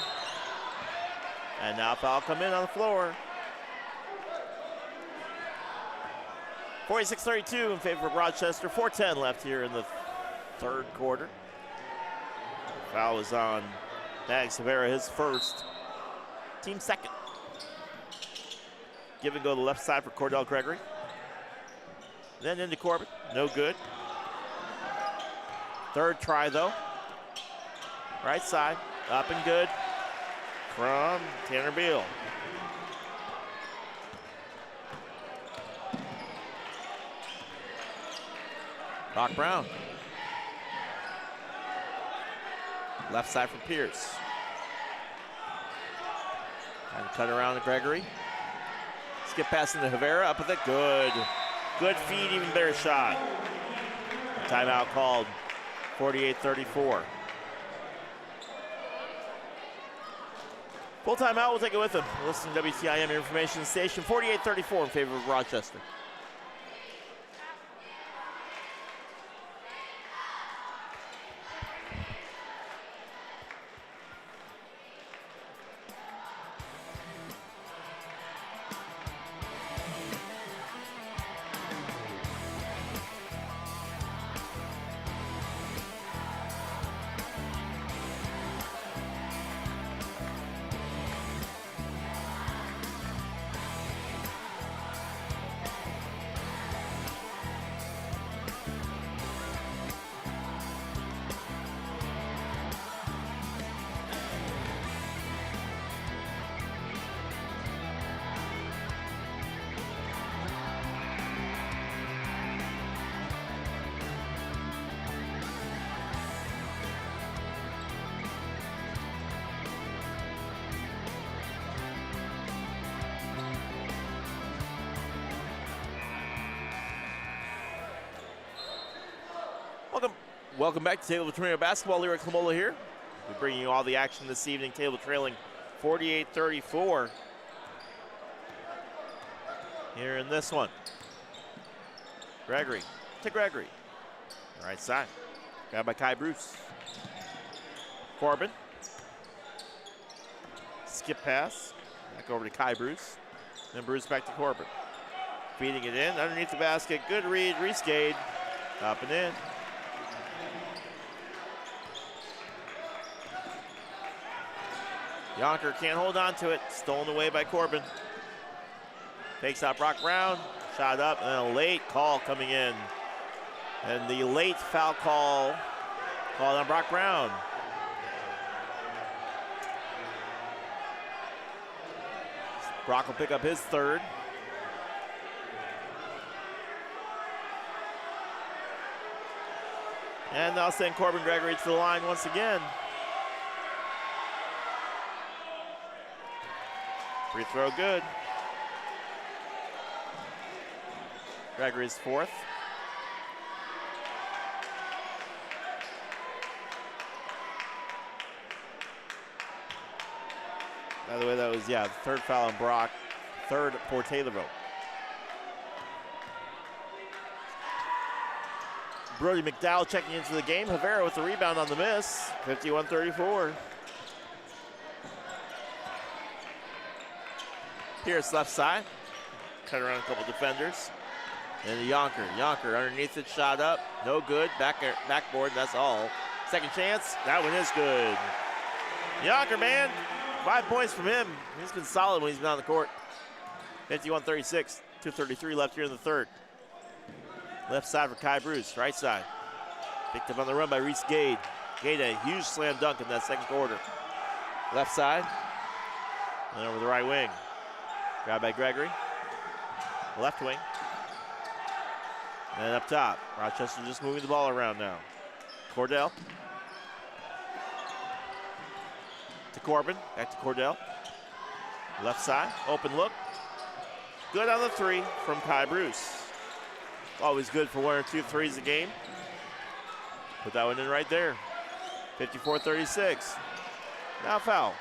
And now foul come in on the floor. 46-32 in favor of Rochester. 4:10 left here in the third quarter. Foul is on Mag Severa, his first. Team second. Give and go to the left side for Cordell Gregory. Then into Corbin, no good. Third try though. Right side, up and good from Tanner Beal. Brock Brown. Left side for Pierce. And cut around to Gregory. Skip pass into Rivera, up with it, good. Good feed, even better shot. Timeout called, 48-34. Full timeout, we'll take it with him. Listen to WTIM Information Station, 48-34 in favor of Rochester. Welcome back to Taylorville Tornado Basketball. Lyric Clamola here. We're bringing you all the action this evening. Taylorville trailing 48-34 here in this one. Gregory to Gregory. Right side. Grabbed by Kai Bruce. Corbin. Skip pass. Back over to Kai Bruce. Then Bruce back to Corbin. Feeding it in underneath the basket. Good read. Reskade. Up and in. Yonker can't hold on to it. Stolen away by Corbin. Takes out Brock Brown. Shot up, and a late call coming in. And the late foul call called on Brock Brown. Brock will pick up his third. And they'll send Corbin Gregory to the line once again. Free throw good. Gregory's fourth. By the way, that was, the third foul on Brock. third for Taylorville. Brody McDowell checking into the game. Havera with the rebound on the miss. 51-34. Pierce left side. Cut around a couple defenders. And the Yonker. Yonker underneath it, shot up. No good. Backboard, that's all. Second chance. That one is good. Yonker, man. 5 points from him. He's been solid when he's been on the court. 51-36. 2:33 left here in the third. Left side for Kai Bruce. Right side. Picked up on the run by Reese Gade. Gade a huge slam dunk in that second quarter. Left side. And over the right wing. Grabbed by Gregory. Left wing. And up top. Rochester just moving the ball around now. Cordell. To Corbin. Back to Cordell. Left side. Open look. Good on the three from Kai Bruce. Always good for 1 or 2 threes a game. Put that one in right there. 54-36. Now foul.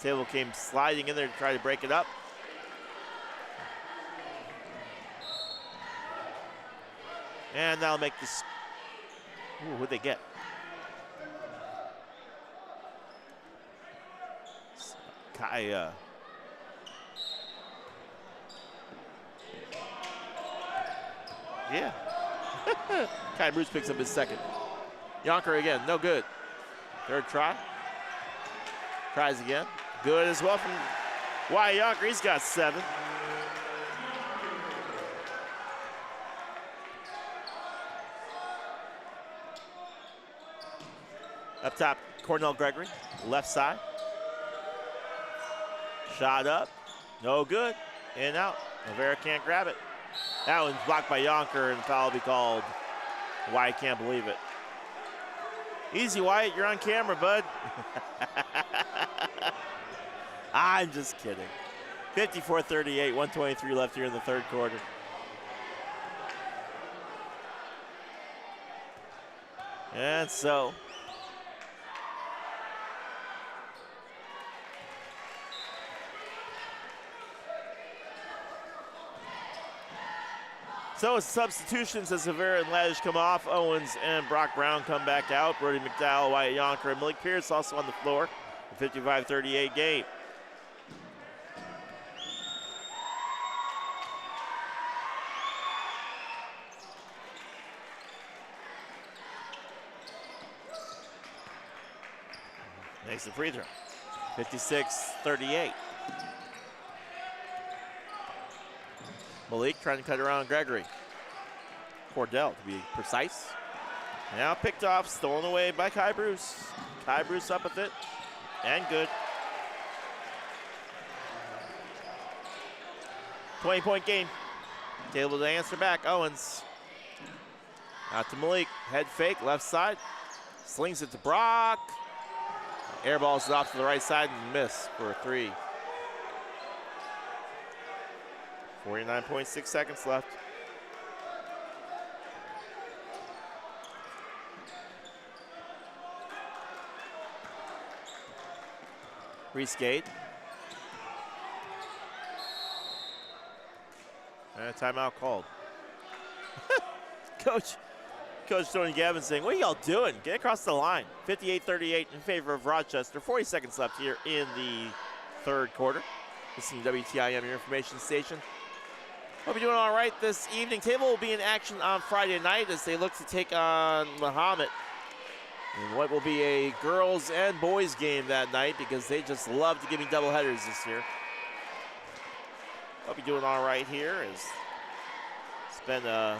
Taylor came sliding in there to try to break it up. And that'll make this. Ooh, what'd they get? Kai. Yeah. Kai Bruce picks up his second. Yonker again, no good. Third try. Tries again. Good as well from Wyatt Yonker. He's got 7. Up top, Cornell Gregory, left side. Shot up, no good, in and out. Rivera can't grab it. That one's blocked by Yonker, and the foul will be called. Wyatt can't believe it. Easy, Wyatt, you're on camera, bud. I'm just kidding. 54-38, 1:23 left here in the third quarter. And so, substitutions as Havera and Laddish come off. Owens and Brock Brown come back out. Brody McDowell, Wyatt Yonker, and Malik Pierce also on the floor. The 55-38 game. Makes the free throw. 56-38. Malik trying to cut around Gregory. Cordell, to be precise. Now picked off, stolen away by Kai Bruce. Kai Bruce up with it, and good. 20-point game. Able to answer back, Owens. Out to Malik, head fake, left side. Slings it to Brock. Airballs it off to the right side and miss for a 3. 49.6 seconds left. Reese-Gade. And a timeout called. Coach Tony Gavin saying, what are y'all doing? Get across the line. 58-38 in favor of Rochester. 40 seconds left here in the third quarter. Listening to WTIM, your information station. Hope you're doing all right this evening. Table will be in action on Friday night as they look to take on Muhammad in what will be a girls and boys game that night because they just love to give me doubleheaders this year. Hope you're doing all right here. It's been a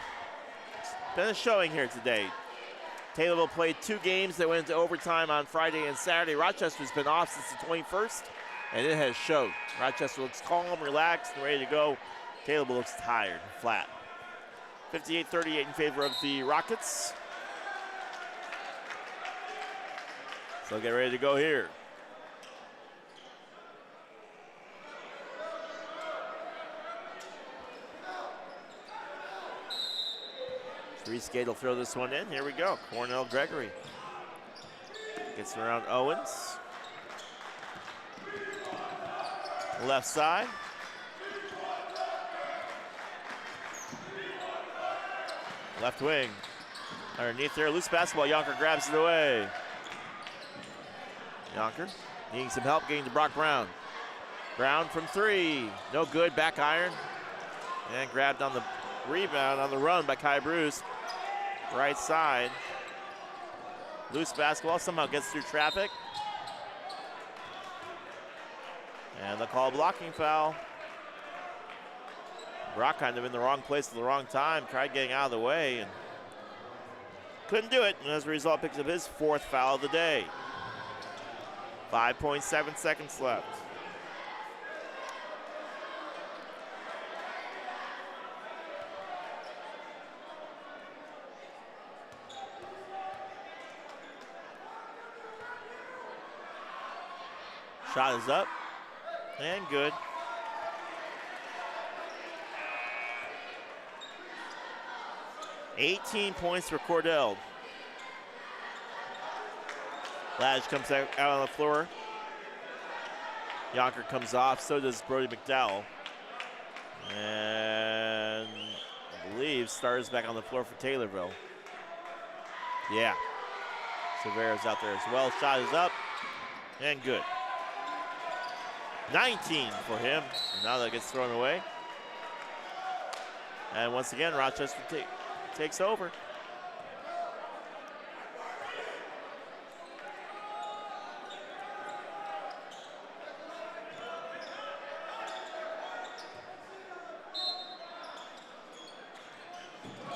showing here today. Taylorville played 2 games that went into overtime on Friday and Saturday. Rochester's been off since the 21st, and it has showed. Rochester looks calm, relaxed, and ready to go. Taylorville looks tired and flat. 58-38 in favor of the Rockets. So get ready to go here. Reese-Gade will throw this one in. Here we go. Cornell Gregory gets around Owens. Left side. Left wing. Underneath there, loose basketball. Yonker grabs it away. Yonker needing some help getting to Brock Brown. Brown from three. No good. Back iron. And grabbed on the rebound on the run by Kai Bruce. Right side. Loose basketball. Somehow gets through traffic. And the call blocking foul. Brock kind of in the wrong place at the wrong time. Tried getting out of the way and couldn't do it. And as a result, picks up his 4th foul of the day. 5.7 seconds left. Shot is up and good. $18 points for Cordell. Ladge comes out on the floor. Yonker comes off, so does Brody McDowell. And I believe Stars back on the floor for Taylorville. Yeah. Severa's out there as well. Shot is up and good. 19 for him. And now that gets thrown away. And once again, Rochester takes over.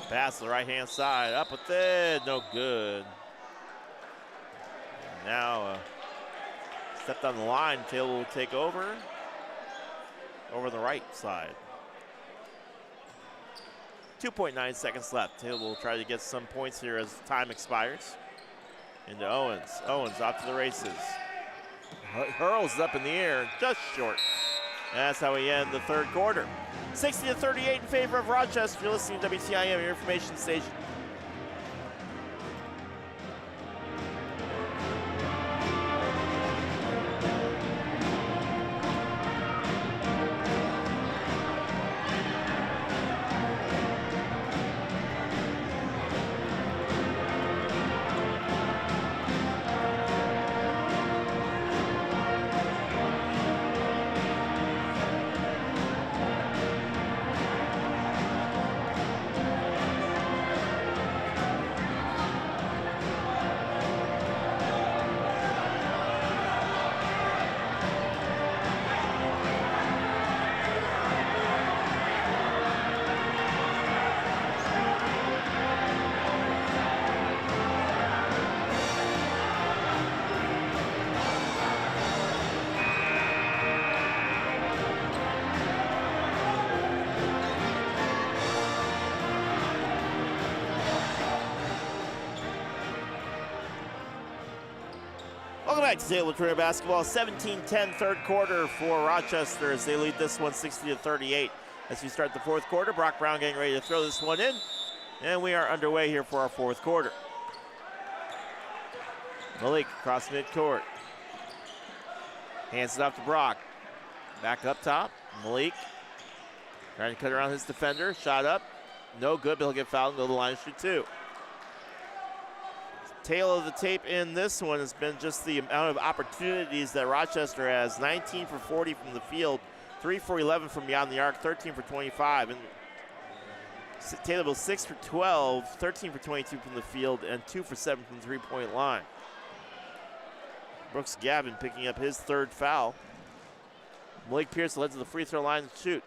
Pass to the right-hand side, up with it, no good. And now stepped on the line, Taylor will take over the right side. 2.9 seconds left. Taylor will try to get some points here as time expires. Into Owens. Owens off to the races. Hurls up in the air, just short. And that's how we end the 3rd quarter. 60-38 in favor of Rochester. You're listening to WTIM, your information station. Welcome back to Taylor Turner basketball. 17-10 3rd quarter for Rochester as they lead this one 60-38. As we start the 4th quarter, Brock Brown getting ready to throw this one in. And we are underway here for our 4th quarter. Malik across midcourt. Hands it off to Brock. Back up top. Malik trying to cut around his defender. Shot up. No good, but he'll get fouled and go to the line to shoot 2. Tail of the tape in this one has been just the amount of opportunities that Rochester has. 19 for 40 from the field, 3 for 11 from beyond the arc, 13 for 25. And Taylorville 6 for 12, 13 for 22 from the field, and 2 for 7 from the three-point line. Brooks Gavin picking up his 3rd foul. Malik Pierce led to the free throw line to shoot.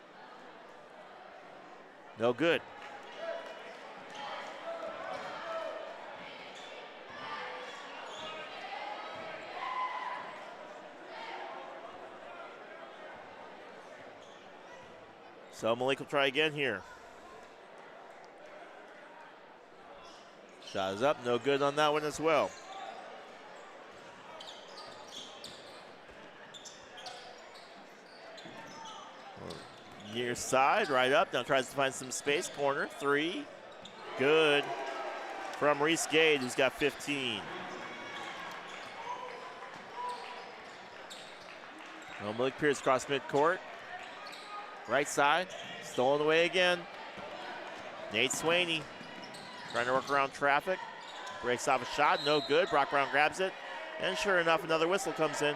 No good. So Malik will try again here. Shot is up, no good on that one as well. Near side, right up, now tries to find some space, corner, 3. Good from Reese Gade, who's got 15. Well, Malik Pierce across midcourt. Right side, stolen away again. Nate Swaney Trying to work around traffic. Breaks off a shot, no good. Brock Brown grabs it. And sure enough, another whistle comes in.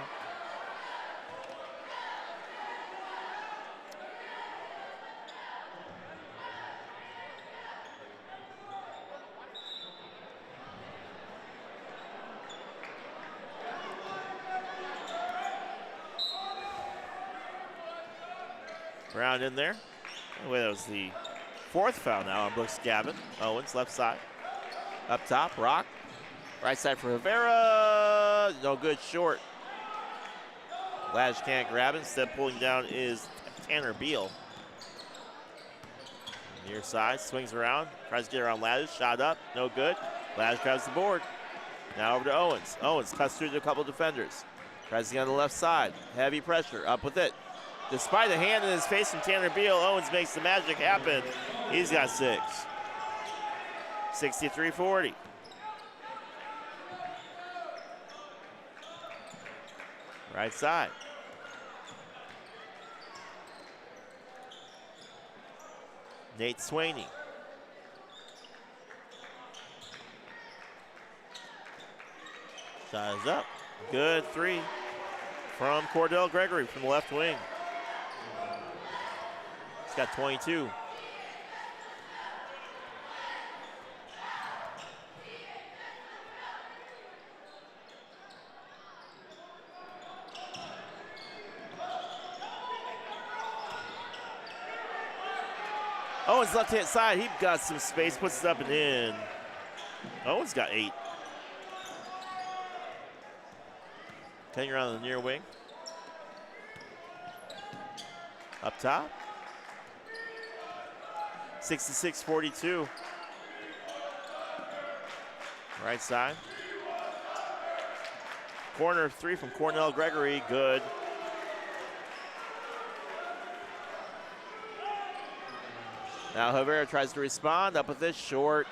Brown in there. Anyway, that was the 4th foul now on Brooks Gavin. Owens, left side. Up top, Rock. Right side for Rivera. No good, short. Lash can't grab it. Instead, pulling down is Tanner Beal. Near side, swings around. Tries to get around Lash. Shot up, no good. Lash grabs the board. Now over to Owens. Owens cuts through to a couple defenders. Tries to get on the left side. Heavy pressure, up with it. Despite a hand in his face from Tanner Beal, Owens makes the magic happen. He's got 6. 63-40. Right side. Nate Swaney. Shot is up. Good 3 from Cordell Gregory from the left wing. He's got 22. Owens left hand side, he got some space, puts it up and in. Owens got 8. Hanging around the near wing. Up top. 66-42. Right side. Corner 3 from Cornell Gregory, good. Now Rivera tries to respond, up with this, short.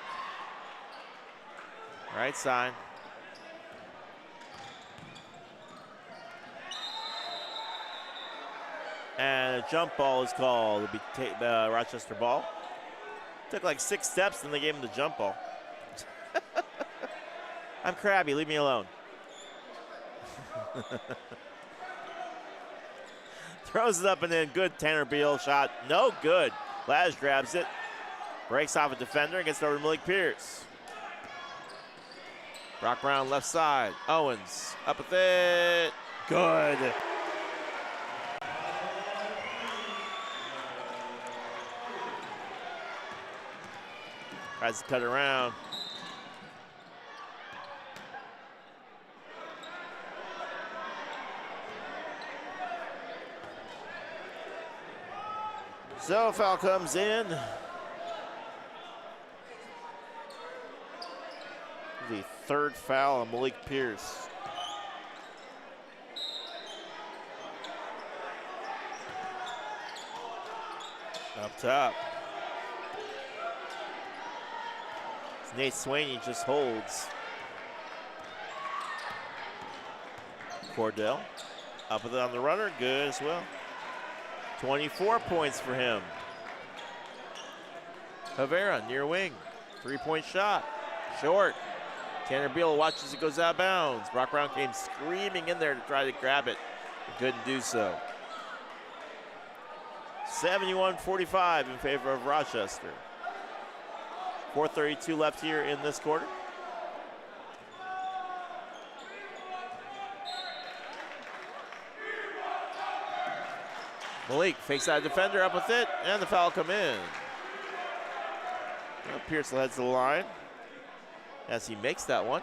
Right side. And a jump ball is called. It'll be Rochester ball. Took like 6 steps, and they gave him the jump ball. I'm crabby, leave me alone. Throws it up and in, good Tanner Beal shot, no good. Lash grabs it, breaks off a defender and gets over to Malik Pierce. Brock Brown left side, Owens up with it, good. Tries to cut around. So foul comes in. The 3rd foul on Malik Pierce. Up top. Nate Swaney just holds. Cordell up with it on the runner, good as well. 24 points for him. Rivera near wing, 3-point shot, short. Tanner Beal watches it goes out of bounds. Brock Brown came screaming in there to try to grab it, but couldn't do so. 71-45 in favor of Rochester. 4:32 left here in this quarter. Malik fakes out a defender, up with it, and the foul come in. Well, Pierce heads to the line as he makes that one.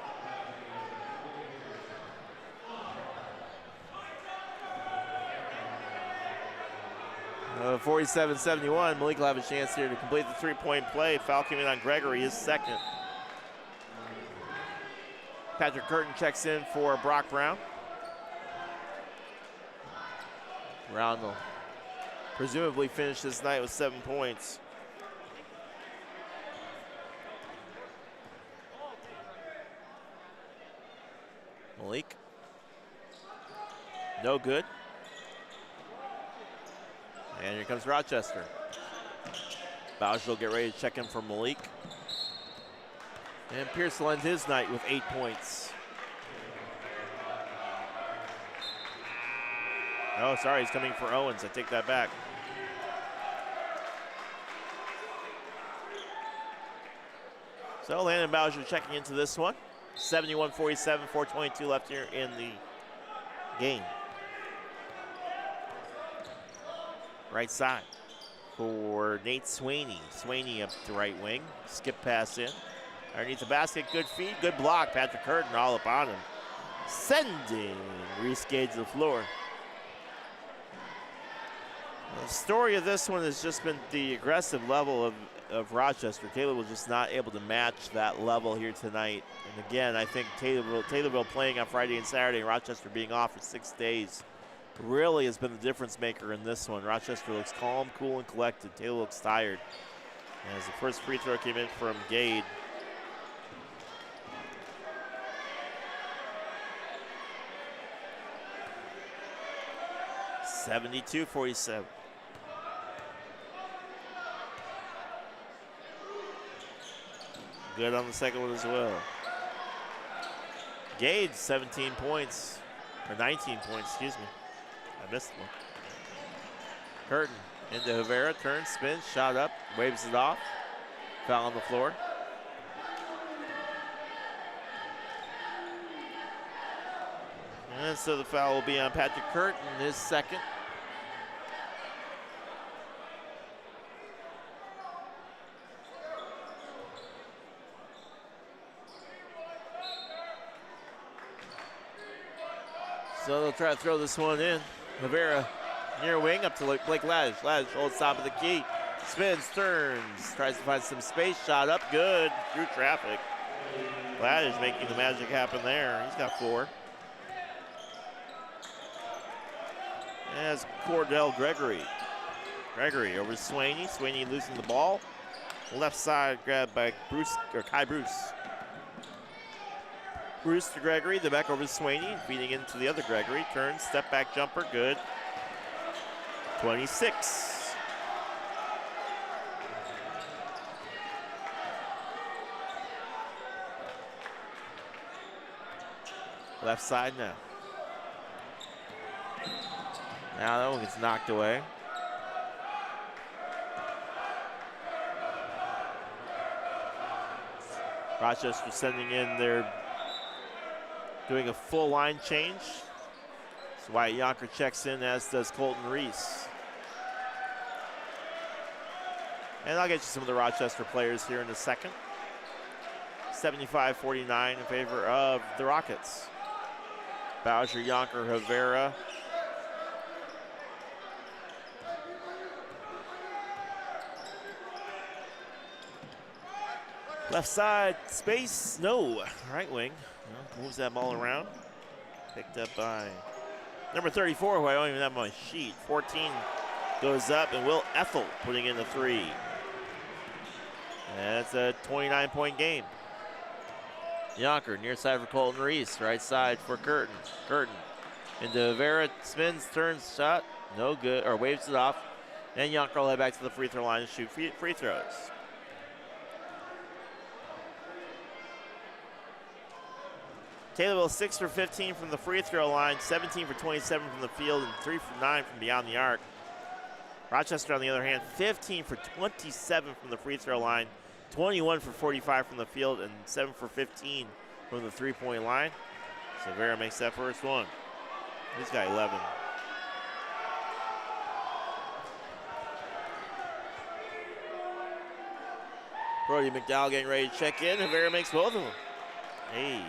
Uh, 47-71, Malik will have a chance here to complete the 3-point play. Foul came in on Gregory, his 2nd. Patrick Curtin checks in for Brock Brown. Brown will presumably finish this night with 7 points. Malik. No good. And here comes Rochester. Bowser will get ready to check in for Malik. And Pierce will end his night with 8 points. Oh, sorry, he's coming for Owens. I take that back. So Landon Bowser checking into this one. 71-47, 4:22 left here in the game. Right side for Nate Swaney. Swaney up to right wing. Skip pass in. Underneath the basket, good feed, good block. Patrick Curtin all up on him. Sending Reese Gage to the floor. The story of this one has just been the aggressive level of Rochester. Taylorville just not able to match that level here tonight. And again, I think Taylorville playing on Friday and Saturday and Rochester being off for 6 days really has been the difference maker in this one. Rochester looks calm, cool, and collected. Taylor looks tired. As the first free throw came in from Gade. (72-47). Good on the second one as well. Gade, 17 points, or 19 points, excuse me. I missed one. Curtin into Rivera, turns, spins, shot up, waves it off. Foul on the floor. And so the foul will be on Patrick Curtin, his second. So they'll try to throw this one in. Rivera near wing up to Blake Laddish. Laddish holds top of the key. Spins, turns, tries to find some space. Shot up, good. Through traffic. Laddish making the magic happen there. He's got 4. As Cordell Gregory. Gregory over to Swaney. Swaney losing the ball. Left side grabbed by Kai Bruce. Bruce to Gregory, the back over to Swaney, feeding into the other Gregory. Turns, step back jumper, good. 26. Left side now. Now that one gets knocked away. Rochester sending in their doing a full line change. So Wyatt Yonker checks in, as does Colton Reese. And I'll get you some of the Rochester players here in a second. 75-49 in favor of the Rockets. Bowser, Yonker, Rivera. Left side, space, no. Right wing. Moves that ball around. Picked up by number 34, who I don't even have on my sheet. 14 goes up, and Will Ethel putting in the 3. And that's a 29-point game. Yonker, near side for Colton Reese. Right side for Curtin. Curtin into Vera, spins, turns, shot. No good, or waves it off. And Yonker will head back to the free throw line and shoot free throws. Taylorville 6 for 15 from the free throw line, 17 for 27 from the field, and 3 for 9 from beyond the arc. Rochester, on the other hand, 15 for 27 from the free throw line, 21 for 45 from the field, and 7 for 15 from the three-point line. So Vera makes that first one. He's got 11. Brody McDowell getting ready to check in, and Vera makes both of them. Hey.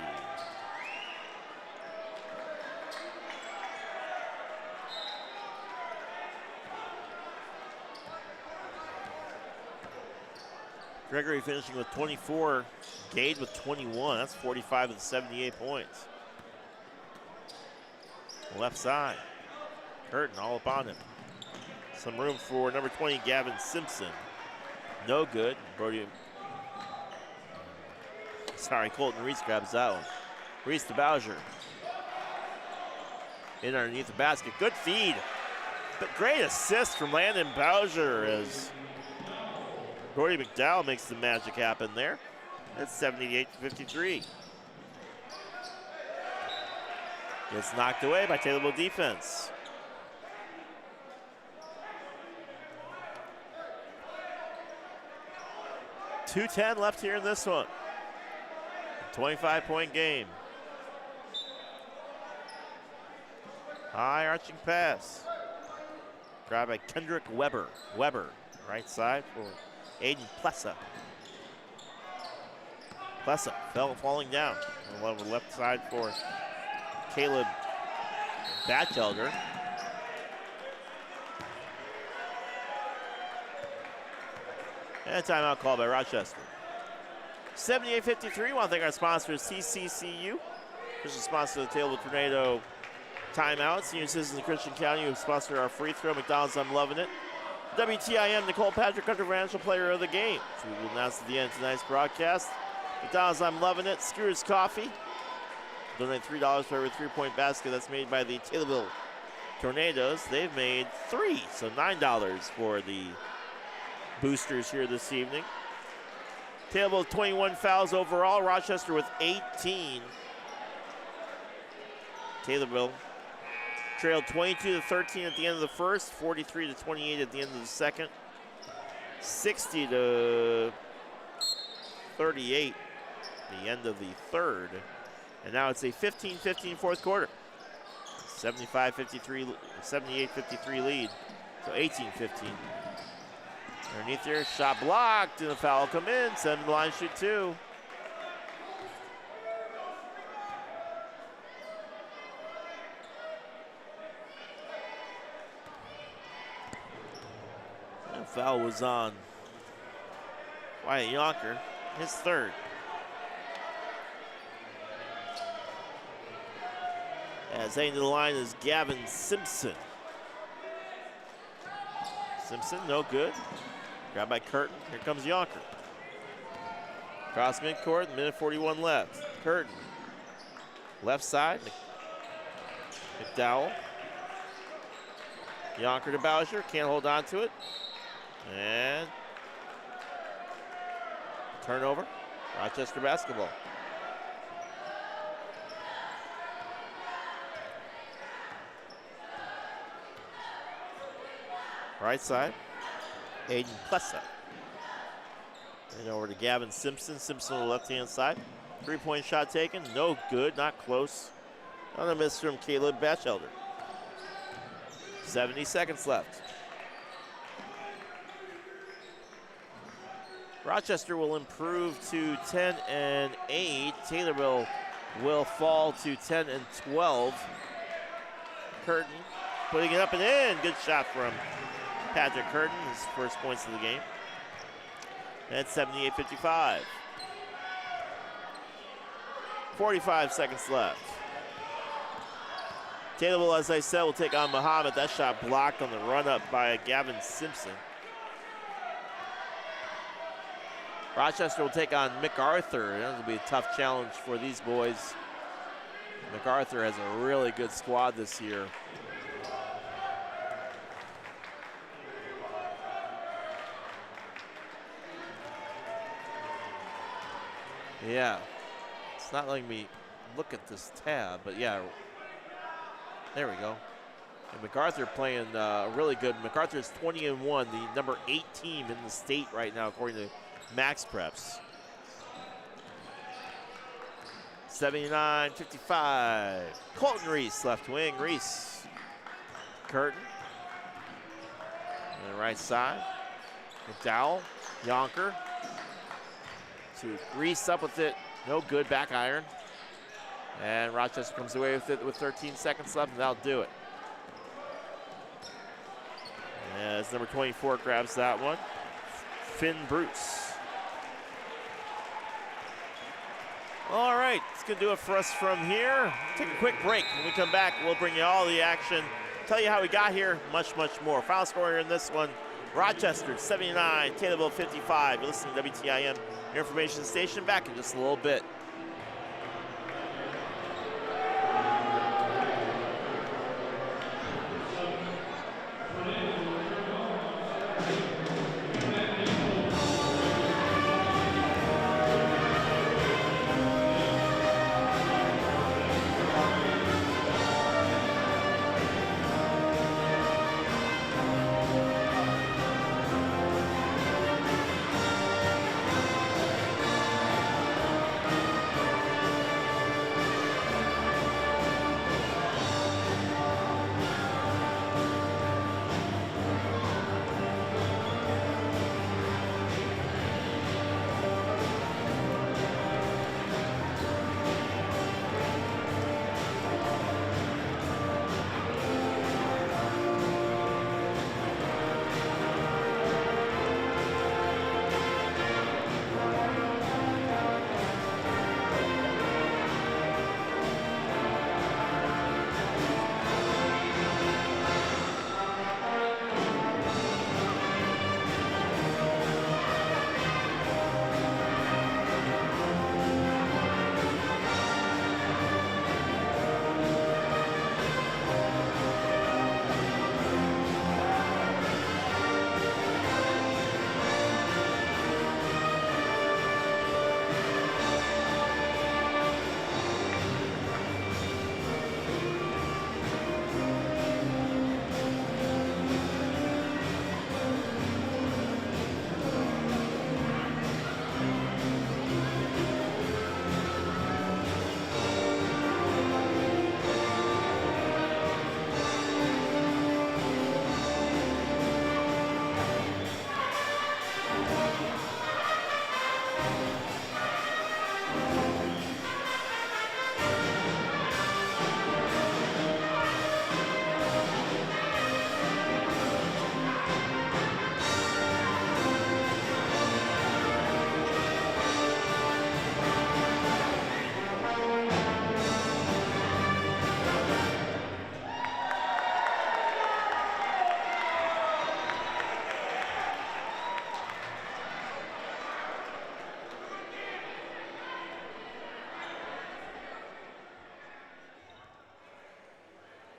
Gregory finishing with 24, Gade with 21. That's 45 of the 78 points. Left side, Curtin all upon him. Some room for number 20, Gavin Simpson. No good. Colton Reese grabs that one. Reese to Bowser. In underneath the basket. Good feed. But great assist from Landon Bowser as Brody McDowell makes the magic happen there. It's 78-53. Gets knocked away by Taylorville defense. .210 left here in this one. 25-point game. High arching pass. Grabbed by Kendrick Weber. Right side for Aiden Plessa. Plessa falling down. On the left side for Caleb Batchelder. And a timeout called by Rochester. 78-53. Want to thank our sponsors, CCCU, Christian sponsor of the Taylorville Tornado timeout. Senior Citizens of Christian County, who sponsored our free throw. McDonald's, I'm loving it. WTIM, Nicole Patrick, Country Financial Player of the Game. So we will announce at the end of tonight's broadcast. McDonald's, I'm loving it. Skewers Coffee. Donate $3 for every 3-point basket that's made by the Taylorville Tornadoes. They've made 3, so $9 for the boosters here this evening. Taylorville 21 fouls overall. Rochester with 18. Taylorville trailed 22-13 at the end of the first, 43-28 at the end of the second, 60-38 the end of the third. And now it's a 15-15 fourth quarter. 78-53 lead, so 18-15. Underneath here, shot blocked, and the foul will come in. 7 line, shoot 2. That foul was on Wyatt Yonker, his third. As heading to the line is Gavin Simpson. Simpson, no good. Grabbed by Curtin. Here comes Yonker. Cross midcourt, minute 41 left. Curtin. Left side. McDowell. Yonker to Bowser. Can't hold on to it. And turnover. Rochester basketball. Right side, Aiden Plessa. And over to Gavin Simpson. Simpson on the left-hand side. 3-point shot taken, no good, not close. On a miss from Caleb Batchelder. 70 seconds left. Rochester will improve to 10-8. Taylorville will fall to 10-12. Curtin putting it up and in. Good shot from Patrick Curtin, his first points of the game. That's 78-55. 45 seconds left. Taylorville, as I said, will take on Muhammad. That shot blocked on the run-up by Gavin Simpson. Rochester will take on MacArthur. That will be a tough challenge for these boys. MacArthur has a really good squad this year. Yeah, it's not letting me look at this tab, but yeah, there we go. And MacArthur playing really good. MacArthur is 20-1, the number 8 team in the state right now, according to Max Preps. 79-55. Colton Reese, left wing. Reese. Curtin. On the right side. McDowell. Yonker. To Reese up with it. No good. Back iron. And Rochester comes away with it with 13 seconds left, and that'll do it. As number 24 grabs that one. Finn Bruce. All right, it's going to do it for us from here. Take a quick break. When we come back, we'll bring you all the action, tell you how we got here, much, much more. Final score here in this one, Rochester 79, Taylorville 55. You're listening to WTIM, your information station. Back in just a little bit.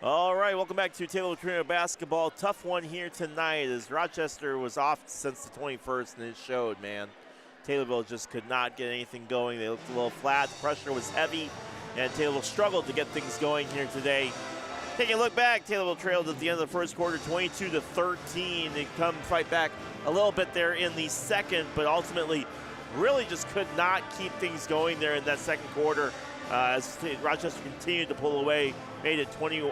All right, welcome back to Taylorville Tornado basketball. Tough one here tonight as Rochester was off since the 21st, and it showed, man. Taylorville just could not get anything going. They looked a little flat. The pressure was heavy, and Taylorville struggled to get things going here today. Taking a look back, Taylorville trailed at the end of the first quarter, 22-13. They come fight back a little bit there in the second, but ultimately really just could not keep things going there in that second quarter. As Rochester continued to pull away, outscored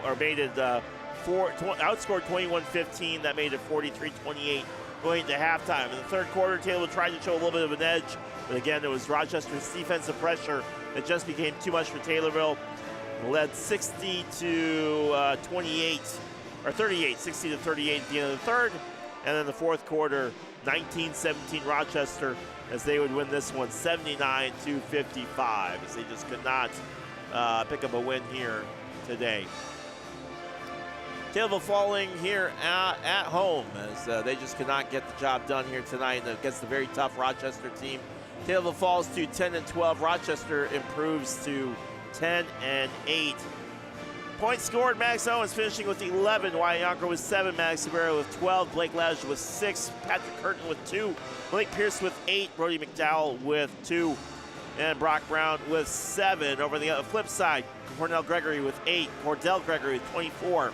21-15. That made it 43-28 going into halftime. In the third quarter, Taylorville tried to show a little bit of an edge, but again, it was Rochester's defensive pressure that just became too much for Taylorville. Led 60-28, or 38, 60-38 at the end of the third, and then the fourth quarter, 19-17 Rochester, as they would win this one 79-55, as they just could not pick up a win here today. Taylorville falling here at home as they just could not get the job done here tonight against the very tough Rochester team. Taylorville falls to 10-12. Rochester improves to 10-8. Points scored, Max Owens finishing with 11. Wyatt Yonker with 7. Max Severo with 12. Blake Ledge with 6. Patrick Curtin with 2. Blake Pierce with 8. Brody McDowell with 2. And Brock Brown with 7. Over the flip side, Cornell Gregory with 8. Cordell Gregory with 24.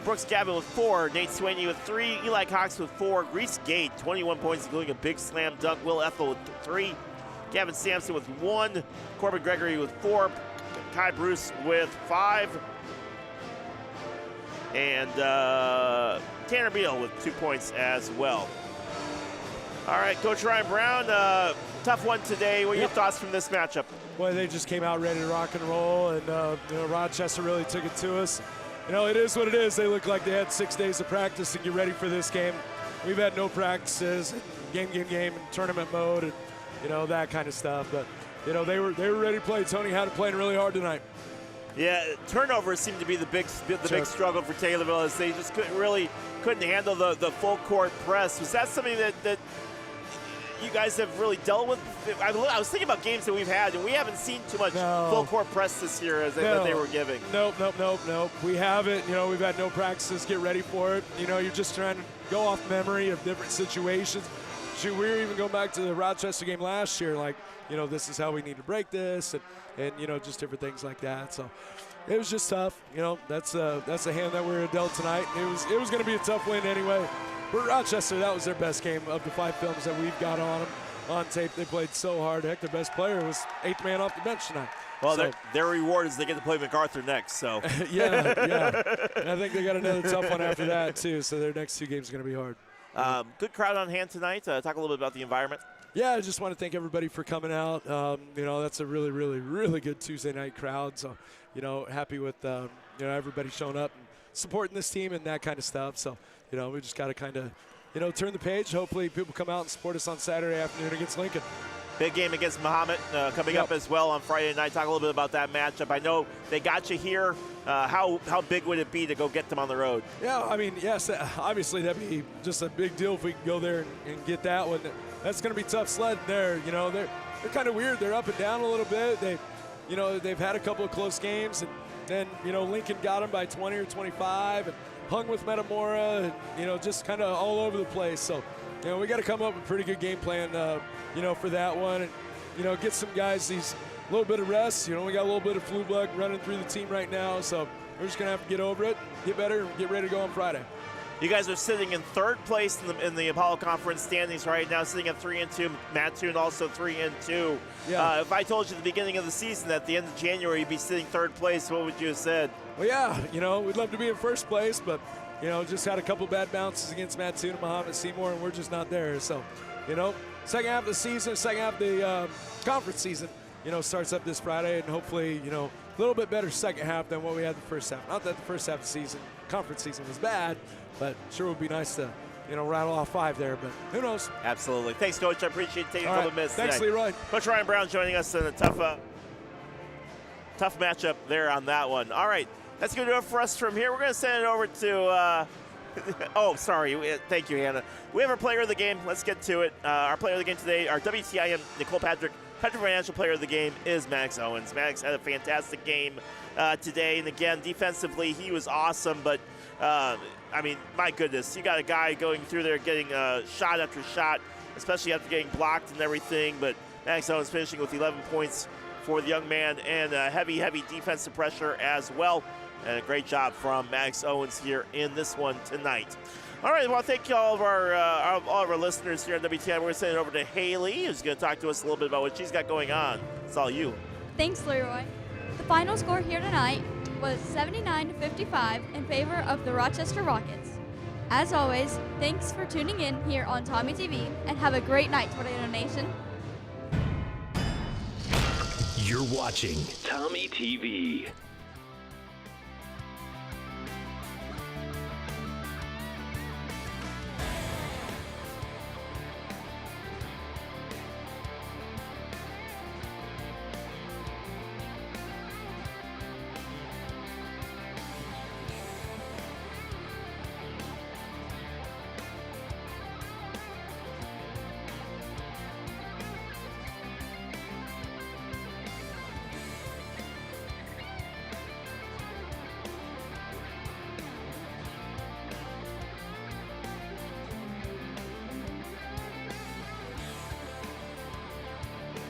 Brooks Gavin with 4. Nate Swaney with 3. Eli Cox with 4. Reese Gate, 21 points, including a big slam dunk. Will Ethel with 3. Gavin Sampson with 1. Corbin Gregory with 4. Kai Bruce with 5. And Tanner Beal with 2 points as well. All right, Coach Ryan Brown, tough one today. What are your thoughts from this matchup? Boy, they just came out ready to rock and roll, and Rochester really took it to us. It is what it is. They look like they had 6 days of practice to get ready for this game. We've had no practices, game, and tournament mode, and that kind of stuff. But they were ready to play. Tony had it playing really hard tonight. Yeah, turnovers seemed to be the big struggle for Taylorville, as they just couldn't handle the full court press. Was that something that you guys have really dealt with? I was thinking about games that we've had, and we haven't seen too much full court press this year that they were giving. Nope. We haven't. We've had no practices. Get ready for it. You're just trying to go off memory of different situations. Shoot, we were even going back to the Rochester game last year, like, this is how we need to break this, and just different things like that. So it was just tough. That's the hand that we were dealt tonight. It was going to be a tough win anyway. But Rochester, that was their best game of the 5 films that we've got on them on tape. They played so hard. Heck, their best player was 8th man off the bench tonight. Well, their reward is they get to play MacArthur next. So yeah. And I think they got another tough one after that too. So their next 2 games are going to be hard. Good crowd on hand tonight. Talk a little bit about the environment. Yeah, I just want to thank everybody for coming out. That's a really, really, really good Tuesday night crowd. So, happy with everybody showing up and supporting this team and that kind of stuff. So, we just got to kind of, turn the page. Hopefully people come out and support us on Saturday afternoon against Lincoln. Big game against Muhammad coming up as well on Friday night. Talk a little bit about that matchup. I know they got you here. How big would it be to go get them on the road? Yeah, I mean, yes, obviously that'd be just a big deal if we could go there and get that one. That's going to be tough sledding there. They're kind of weird. They're up and down a little bit. They've had a couple of close games, and then Lincoln got them by 20 or 25, and hung with Metamora, and just kind of all over the place. So we got to come up with a pretty good game plan, for that one, and get some guys these little bit of rest. We got a little bit of flu bug running through the team right now, so we're just gonna have to get over it, get better, and get ready to go on Friday. You guys are sitting in 3rd place in the Apollo Conference standings right now, sitting at 3-2. Mattoon also 3-2. Yeah. If I told you at the beginning of the season that at the end of January you'd be sitting 3rd place, what would you have said? Well, yeah, we'd love to be in 1st place, but just had a couple bad bounces against Mattoon and Muhammad Seymour, and we're just not there. So, second half of the season, second half of the conference season, starts up this Friday, and hopefully, a little bit better second half than what we had the first half. Not that the first half of the season, conference season, was bad, but sure would be nice to, rattle off 5 there, but who knows? Absolutely. Thanks, Coach. I appreciate taking a couple minutes Thanks, today. Leroy. Coach Ryan Brown joining us in a tough matchup there on that one. All right, that's going to do it for us from here. We're going to send it over to thank you, Hannah. We have our player of the game. Let's get to it. Our player of the game today, our WTIM Nicole Patrick Petro Financial Player of the Game is Max Owens. Max had a fantastic game today, and again, defensively, he was awesome, but I mean, my goodness, you got a guy going through there getting shot after shot, especially after getting blocked and everything, but Max Owens finishing with 11 points for the young man, and heavy defensive pressure as well. And a great job from Max Owens here in this one tonight. All right, well, thank you all of our listeners here on WTN. We're going to send it over to Haley, who's going to talk to us a little bit about what she's got going on. It's all you. Thanks, Leroy. The final score here tonight was 79-55 in favor of the Rochester Rockets. As always, thanks for tuning in here on Tommy TV, and have a great night, Tornado Nation. You're watching Tommy TV.